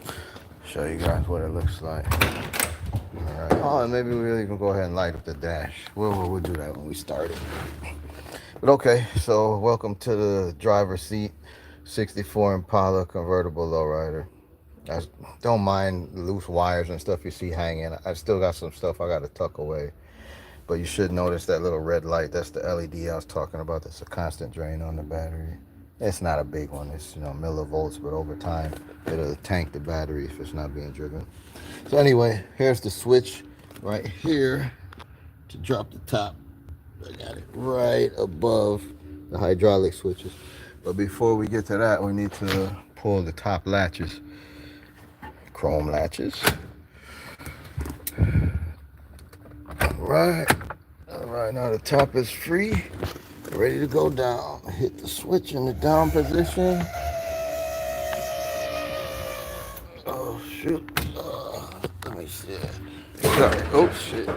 show you guys what it looks like. All right. Oh, and maybe we'll even go ahead and light up the dash. We'll do that when we start it. But okay, so welcome to the driver's seat. 64 Impala convertible lowrider. I don't mind loose wires and stuff you see hanging. I still got some stuff I got to tuck away. But you should notice that little red light. That's the LED I was talking about. That's a constant drain on the battery. It's not a big one. It's, millivolts, but over time, it'll tank the battery if it's not being driven. So anyway, here's the switch right here to drop the top. I got it right above the hydraulic switches. But before we get to that, we need to pull the top latches. Chrome latches. All right, now the top is free, ready to go down. Hit the switch in the down position. Oh shoot, let me see. Sorry, oh shit.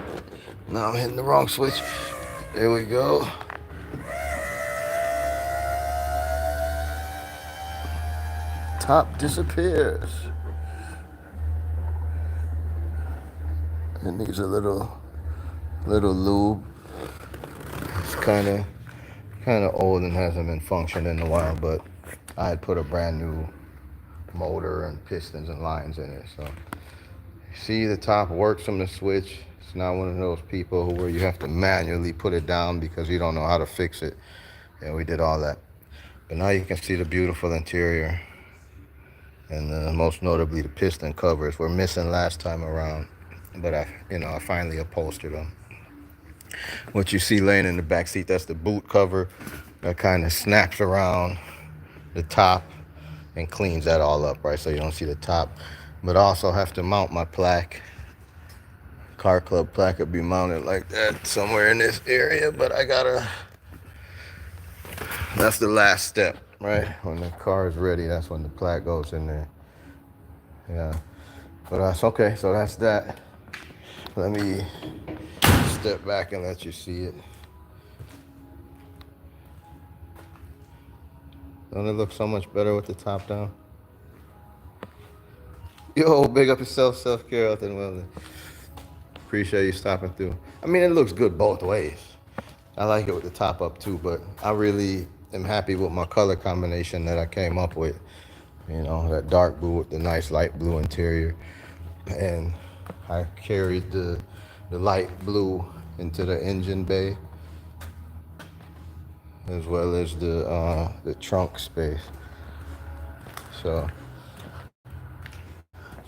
Now I'm hitting the wrong switch. There we go. Top disappears. It needs a little lube. It's kind of old and hasn't been functioning in a while, but I had put a brand new motor and pistons and lines in it. So see, the top works from the switch. It's not one of those people where you have to manually put it down because you don't know how to fix it. And we did all that. But now you can see the beautiful interior. And most notably the piston covers were missing last time around. But I finally upholstered them. What you see laying in the back seat, that's the boot cover that kind of snaps around the top and cleans that all up, right? So you don't see the top. But I also have to mount my plaque. Car club plaque would be mounted like that somewhere in this area, but that's the last step, right? When the car is ready, that's when the plaque goes in there. Yeah, but that's okay. So that's that. Let me step back and let you see it. Don't it look so much better with the top down? Yo, big up yourself, self-care out there, well. Appreciate you stopping through. I mean, it looks good both ways. I like it with the top up too, but I really am happy with my color combination that I came up with. That dark blue with the nice light blue interior. And I carried the light blue into the engine bay, as well as the trunk space. So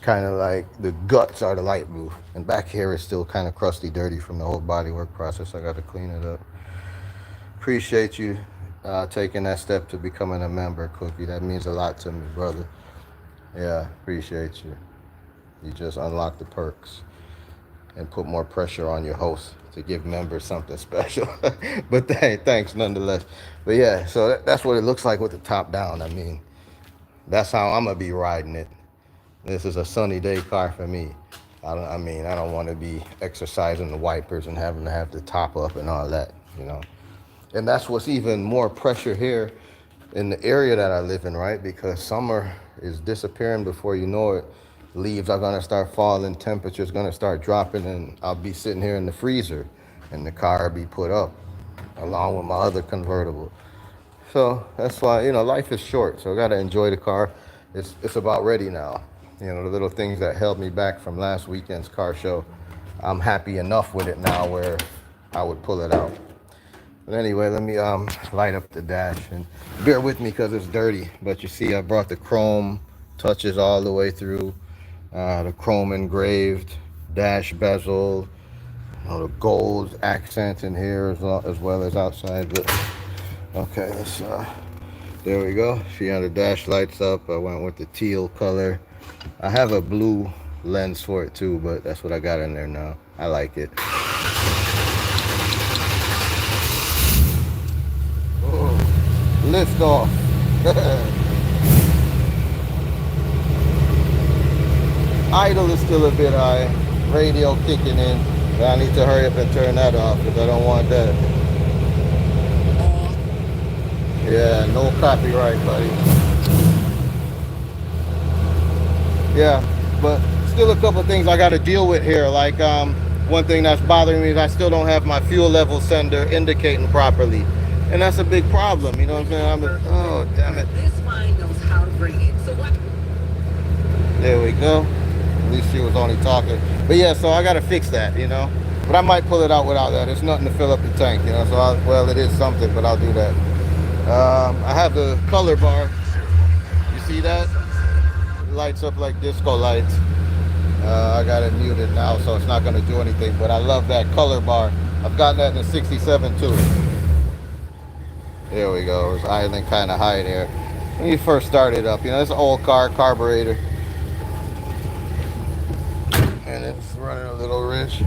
kind of like the guts are the light blue, and back here is still kind of crusty, dirty from the whole bodywork process. I got to clean it up. Appreciate you taking that step to becoming a member, Cookie. That means a lot to me, brother. Yeah, appreciate you. You just unlock the perks and put more pressure on your host to give members something special. But thanks nonetheless. But yeah, so that's what it looks like with the top down. I mean, that's how I'm gonna be riding it. This is a sunny day car for me. I don't want to be exercising the wipers and having to have the top up and all that, And that's what's even more pressure here in the area that I live in, right? Because summer is disappearing before you know it. Leaves are gonna start falling, temperature's gonna start dropping, and I'll be sitting here in the freezer and the car will be put up along with my other convertible. So that's why, life is short, so I gotta enjoy the car. It's about ready now. The little things that held me back from last weekend's car show, I'm happy enough with it now where I would pull it out. But anyway, let me light up the dash, and bear with me because it's dirty. But you see, I brought the chrome touches all the way through, the chrome engraved dash bezel, the gold accents in here as well as outside. But okay, let's there we go. See how the dash lights up. I went with the teal color. I have a blue lens for it too, but that's what I got in there now. I like it. Oh, lift off. Idle is still a bit high. Radio kicking in. But I need to hurry up and turn that off because I don't want that. Yeah, no copyright, buddy. Yeah, but still a couple things I got to deal with here. Like one thing that's bothering me is I still don't have my fuel level sender indicating properly. And that's a big problem, you know what I'm saying? Oh, damn it. This line knows how to bring it. So what? There we go. At least she was only talking. But yeah, so I got to fix that, you know. But I might pull it out without that. It's nothing to fill up the tank, you know. So, well, it is something, but I'll do that. I have the color bar. You see that? It lights up like disco lights. I got it muted now, so it's not going to do anything. But I love that color bar. I've gotten that in the 67 too. There we go. It's idling kind of high there. When you first start it up, you know, it's an old car, carburetor. And it's running a little rich.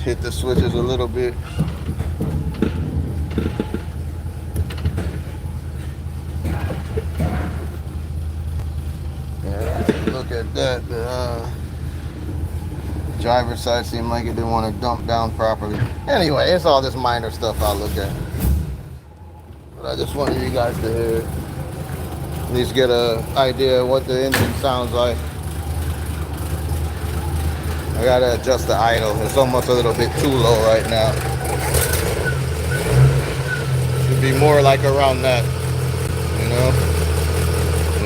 Hit the switches a little bit. Yeah, look at that. The driver's side seemed like it didn't want to dump down properly. Anyway, it's all this minor stuff I'll look at. But I just wanted you guys to hear, at least get an idea of what the engine sounds like. I gotta adjust the idle. It's almost a little bit too low right now. Should be more like around that, you know.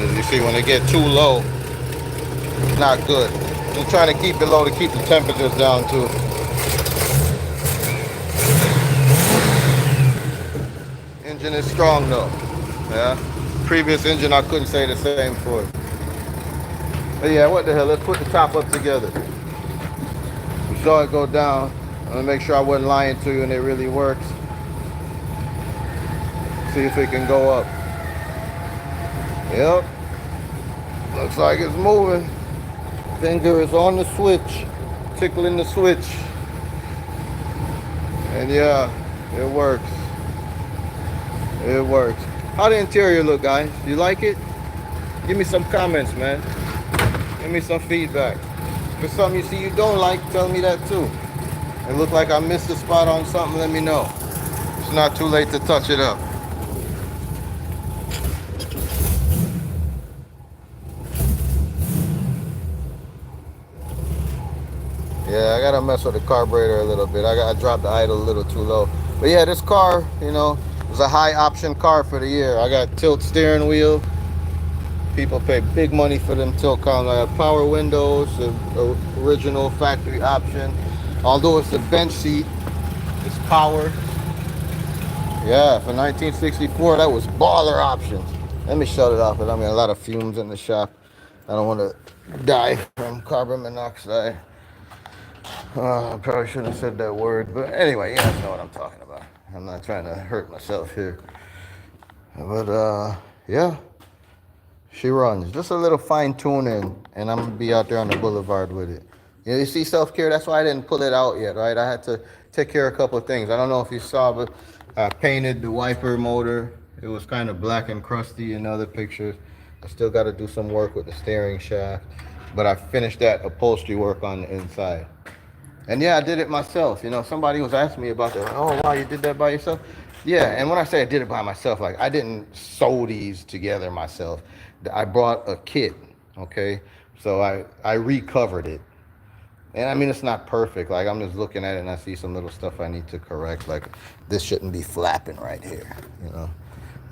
And you see, when it get too low, it's not good. I'm trying to keep it low to keep the temperatures down too. Engine is strong though. Yeah. Previous engine I couldn't say the same for. But yeah, what the hell? Let's put the top up together. We saw it go down. I'm gonna make sure I wasn't lying to you and it really works. See if it can go up. Yep. Looks like it's moving. Finger is on the switch, tickling the switch. And yeah, it works. It works. How the interior look, guys? You like it? Give me some comments, man. Give me some feedback. If there's something you see you don't like, tell me that too. It look like I missed a spot on something, let me know. It's not too late to touch it up. Yeah, I gotta mess with the carburetor a little bit. I dropped the idle a little too low. But yeah, this car, you know, was a high option car for the year. I got tilt steering wheel. People pay big money for them tilt columns. I have power windows, the original factory option. Although it's a bench seat, it's power. Yeah, for 1964, that was baller options. Let me shut it off, because I'm getting a lot of fumes in the shop. I don't want to die from carbon monoxide. I probably shouldn't have said that word, but anyway, you guys know what I'm talking about. I'm not trying to hurt myself here. But yeah, she runs. Just a little fine tuning, and I'm gonna be out there on the boulevard with it. You see, self-care, that's why I didn't pull it out yet, right? I had to take care of a couple of things. I don't know if you saw, but I painted the wiper motor. It was kind of black and crusty in other pictures. I still got to do some work with the steering shaft, but I finished that upholstery work on the inside. And yeah, I did it myself. You know, somebody was asking me about that. Oh, wow, you did that by yourself? Yeah, and when I say I did it by myself, like I didn't sew these together myself. I brought a kit, okay? So I recovered it. And I mean, it's not perfect. Like I'm just looking at it and I see some little stuff I need to correct. Like this shouldn't be flapping right here, you know?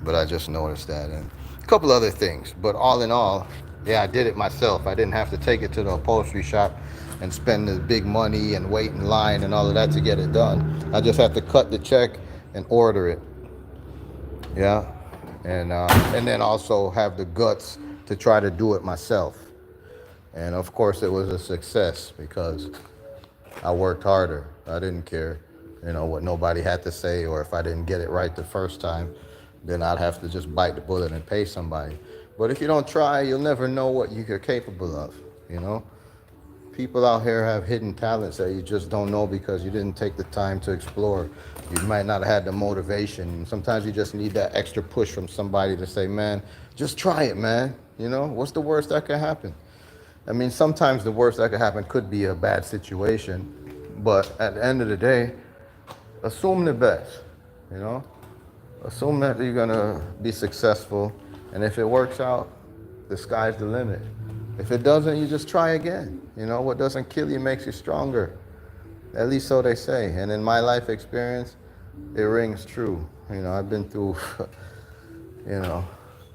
But I just noticed that and a couple other things. But all in all, yeah, I did it myself. I didn't have to take it to the upholstery shop. and spend the big money and wait in line and all of that to get it done. I just have to cut the check and order it. Yeah, and then also have the guts to try to do it myself. And of course, it was a success because I worked harder. I didn't care, what nobody had to say, or if I didn't get it right the first time, then I'd have to just bite the bullet and pay somebody. But if you don't try, you'll never know what you're capable of, you know? People out here have hidden talents that you just don't know because you didn't take the time to explore. You might not have had the motivation. Sometimes you just need that extra push from somebody to say, man, just try it, man. What's the worst that can happen? I mean, sometimes the worst that could happen could be a bad situation, but at the end of the day, assume the best, you know? Assume that you're gonna be successful, and if it works out, the sky's the limit. If it doesn't, you just try again. What doesn't kill you makes you stronger. At least so they say. And in my life experience, it rings true. I've been through,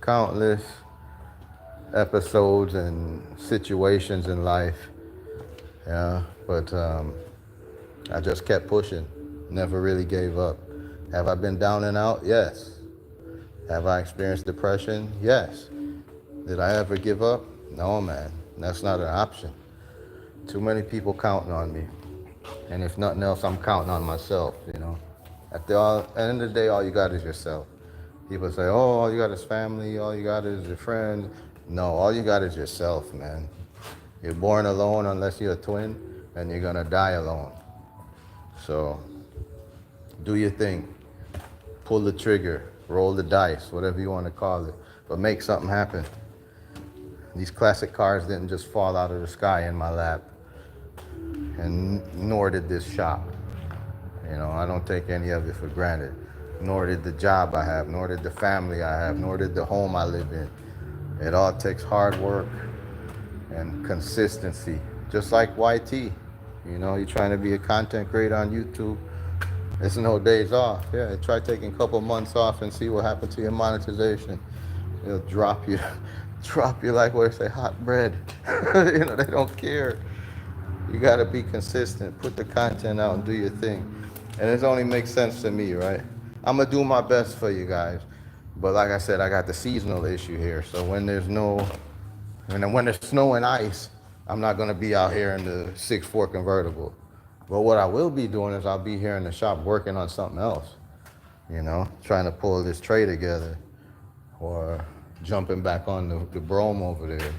countless episodes and situations in life. Yeah, but I just kept pushing, never really gave up. Have I been down and out? Yes. Have I experienced depression? Yes. Did I ever give up? No, man. That's not an option. Too many people counting on me. And if nothing else, I'm counting on myself. At the end of the day, all you got is yourself. People say, oh, all you got is family, all you got is your friends. No, all you got is yourself, man. You're born alone unless you're a twin, and you're gonna die alone. So, do your thing. Pull the trigger, roll the dice, whatever you want to call it. But make something happen. These classic cars didn't just fall out of the sky in my lap. And nor did this shop. I don't take any of it for granted. Nor did the job I have, nor did the family I have, nor did the home I live in. It all takes hard work and consistency. Just like YT. You're trying to be a content creator on YouTube. There's no days off. Yeah, try taking a couple months off and see what happens to your monetization. It'll drop you like what they say, hot bread. They don't care. You gotta be consistent. Put the content out and do your thing. And it only makes sense to me, right? I'm gonna do my best for you guys. But like I said, I got the seasonal issue here. So when there's snow and ice, I'm not gonna be out here in the 6'4" convertible. But what I will be doing is I'll be here in the shop working on something else. Trying to pull this tray together, or jumping back on the Brome over there,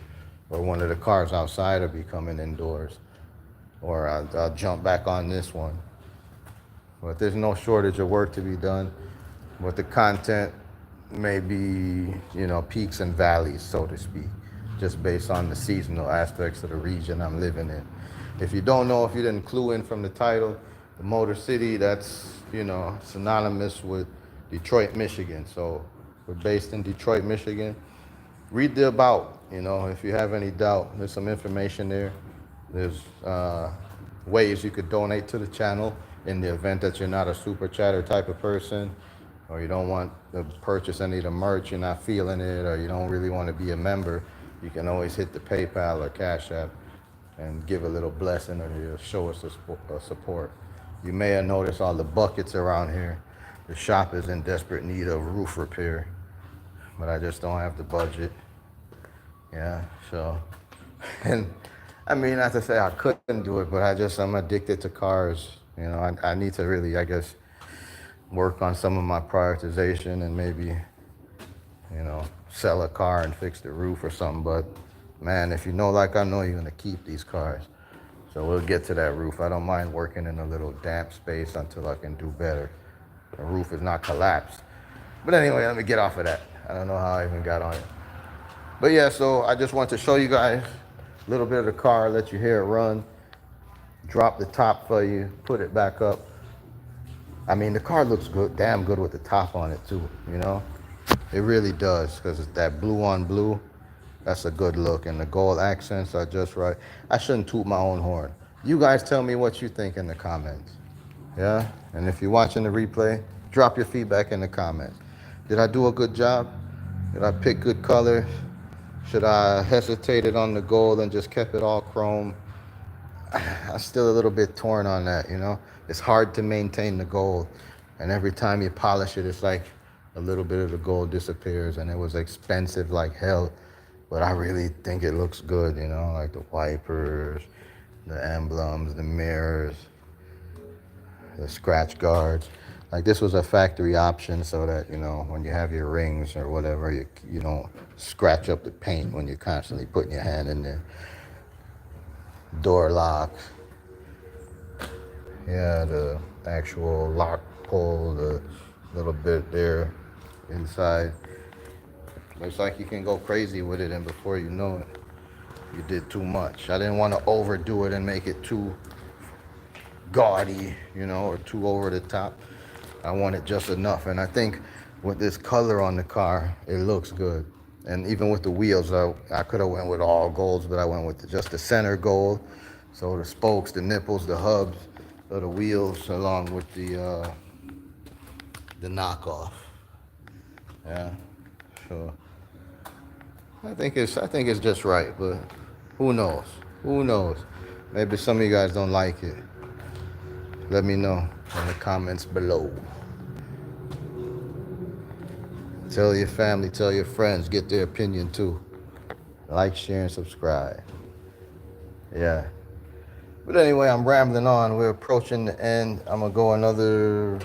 or one of the cars outside will be coming indoors, or I'll jump back on this one. But there's no shortage of work to be done. But the content may be, peaks and valleys, so to speak, just based on the seasonal aspects of the region I'm living in. If you don't know, if you didn't clue in from the title, the Motor City, that's, synonymous with Detroit, Michigan. So we're based in Detroit, Michigan. Read the about, if you have any doubt. There's some information there. There's ways you could donate to the channel in the event that you're not a super chatter type of person, or you don't want to purchase any of the merch, you're not feeling it, or you don't really want to be a member. You can always hit the PayPal or Cash App and give a little blessing, or show us a support. You may have noticed all the buckets around here. The shop is in desperate need of roof repair, but I just don't have the budget. Yeah, so, and I mean, not to say I couldn't do it, but I'm addicted to cars. I need to really, I guess, work on some of my prioritization and maybe, sell a car and fix the roof or something. But man, if you know like I know, you're gonna keep these cars. So we'll get to that roof. I don't mind working in a little damp space until I can do better. The roof is not collapsed. But anyway, let me get off of that. I don't know how I even got on it. But yeah, so I just want to show you guys a little bit of the car, let you hear it run, drop the top for you, put it back up. I mean, the car looks good, damn good with the top on it too, It really does, because it's that blue on blue. That's a good look, and the gold accents are just right. I shouldn't toot my own horn. You guys tell me what you think in the comments. Yeah? And if you're watching the replay, drop your feedback in the comments. Did I do a good job? Did I pick good colors? Should I hesitated on the gold and just kept it all chrome? I'm still a little bit torn on that, you know. It's hard to maintain the gold, and every time you polish it, it's like a little bit of the gold disappears, and it was expensive like hell. But I really think it looks good, you know, like the wipers, the emblems, the mirrors, the scratch guards. Like this was a factory option so that, you know, when you have your rings or whatever, you don't scratch up the paint when you're constantly putting your hand in there. Door locks. Yeah, the actual lock pull, the little bit there inside. Looks like you can go crazy with it, and before you know it, you did too much. I didn't want to overdo it and make it too gaudy, you know, or too over the top. I wanted just enough, and I think with this color on the car, it looks good. And even with the wheels, I could have went with all golds, but I went with just the center gold. So the spokes, the nipples, the hubs of the wheels, along with the knockoff. Yeah. So I think it's just right, but who knows? Who knows? Maybe some of you guys don't like it. Let me know in the comments below. Tell your family, tell your friends, get their opinion too. Like, share, and subscribe. Yeah. But anyway, I'm rambling on. We're approaching the end. I'm gonna go another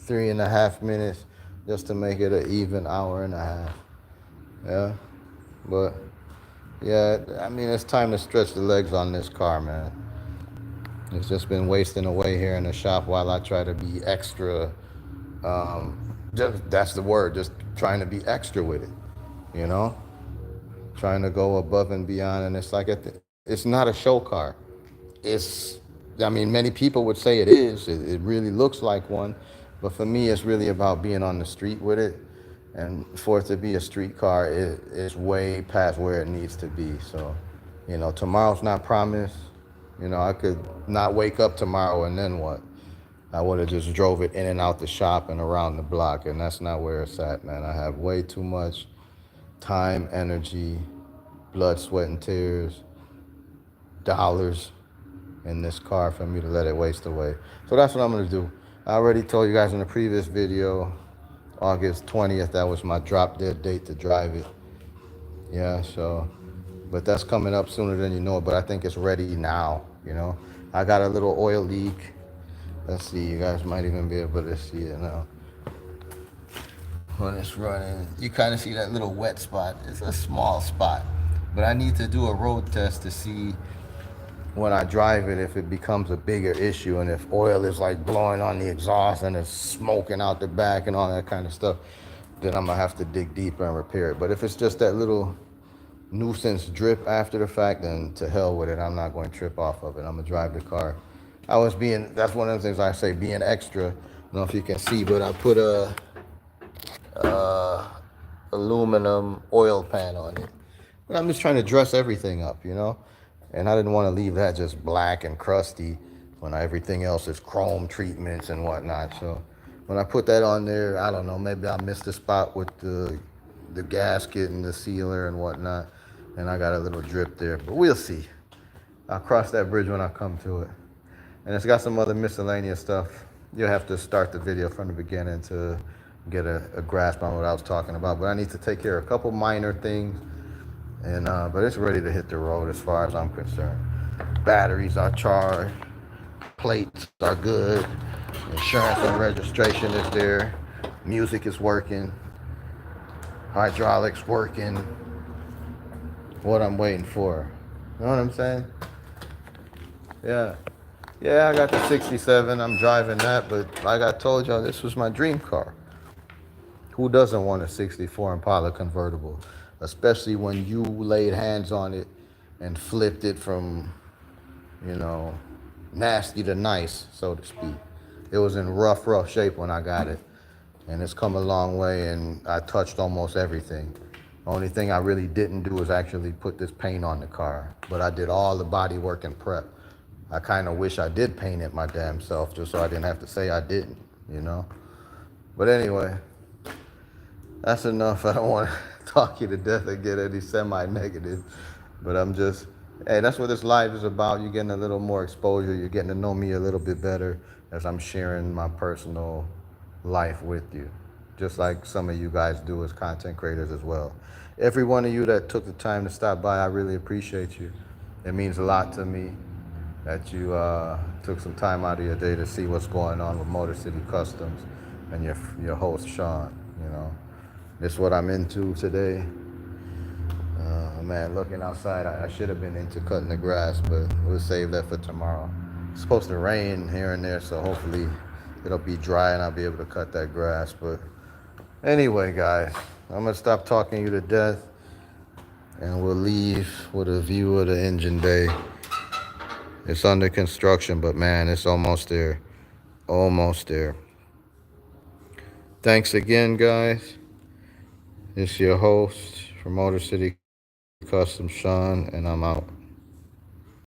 3.5 minutes just to make it an even hour and a half. Yeah. But yeah, I mean, it's time to stretch the legs on this car, man. It's just been wasting away here in the shop while I try to be extra. Just that's the word. Just trying to be extra with it, you know, trying to go above and beyond. And it's like it's not a show car. It's, I mean, many people would say it is. It really looks like one, but for me, it's really about being on the street with it. And for it to be a street car, it's way past where it needs to be. So, you know, tomorrow's not promised. You know, I could not wake up tomorrow and then what? I would have just drove it in and out the shop and around the block, and that's not where it's at, man. I have way too much time, energy, blood, sweat, and tears, dollars in this car for me to let it waste away. So that's what I'm gonna do. I already told you guys in the previous video, August 20th, that was my drop dead date to drive it. Yeah, so, but that's coming up sooner than you know it, but I think it's ready now, you know. I got a little oil leak. Let's see, you guys might even be able to see it now. When it's running, you kind of see that little wet spot. It's a small spot, but I need to do a road test to see when I drive it if it becomes a bigger issue, and if oil is like blowing on the exhaust and it's smoking out the back and all that kind of stuff, then I'm gonna have to dig deeper and repair it. But if it's just that little nuisance drip after the fact, then to hell with it. I'm not going to trip off of it. I'm gonna drive the car. That's one of the things I say, being extra. I don't know if you can see, but I put a aluminum oil pan on it. But I'm just trying to dress everything up, you know? And I didn't want to leave that just black and crusty when everything else is chrome treatments and whatnot. So when I put that on there, I don't know, maybe I missed a spot with the gasket and the sealer and whatnot, and I got a little drip there, but we'll see. I'll cross that bridge when I come to it. And it's got some other miscellaneous stuff. You'll have to start the video from the beginning to get a grasp on what I was talking about. But I need to take care of a couple minor things, and but it's ready to hit the road as far as I'm concerned. Batteries are charged, plates are good, insurance and registration is there, music is working, hydraulics working. What I'm waiting for, you know what I'm saying? Yeah, I got the 67. I'm driving that, but like I told y'all, this was my dream car. Who doesn't want a 64 Impala convertible, especially when you laid hands on it and flipped it from, you know, nasty to nice, so to speak. It was in rough shape when I got it, and it's come a long way, and I touched almost everything. The only thing I really didn't do is actually put this paint on the car, but I did all the body work and prep. I kind of wish I did paint it my damn self, just so I didn't have to say I didn't, you know? But anyway, that's enough. I don't want to talk you to death and get any semi-negative, but I'm just Hey, that's what this live is about. You're getting a little more exposure. You're getting to know me a little bit better as I'm sharing my personal life with you, just like some of you guys do as content creators as well. Every one of you that took the time to stop by, I really appreciate you. It means a lot to me that you took some time out of your day to see what's going on with Motor City Customs and your host Sean. You know, this is what I'm into today. Man, looking outside, I should have been into cutting the grass, but we'll save that for tomorrow. It's supposed to rain here and there, so hopefully it'll be dry and I'll be able to cut that grass. But anyway, guys, I'm gonna stop talking you to death, and we'll leave with a view of the engine bay. It's under construction, but man, it's almost there. Almost there. Thanks again, guys. It's your host from Motor City Customs, Sean, and I'm out.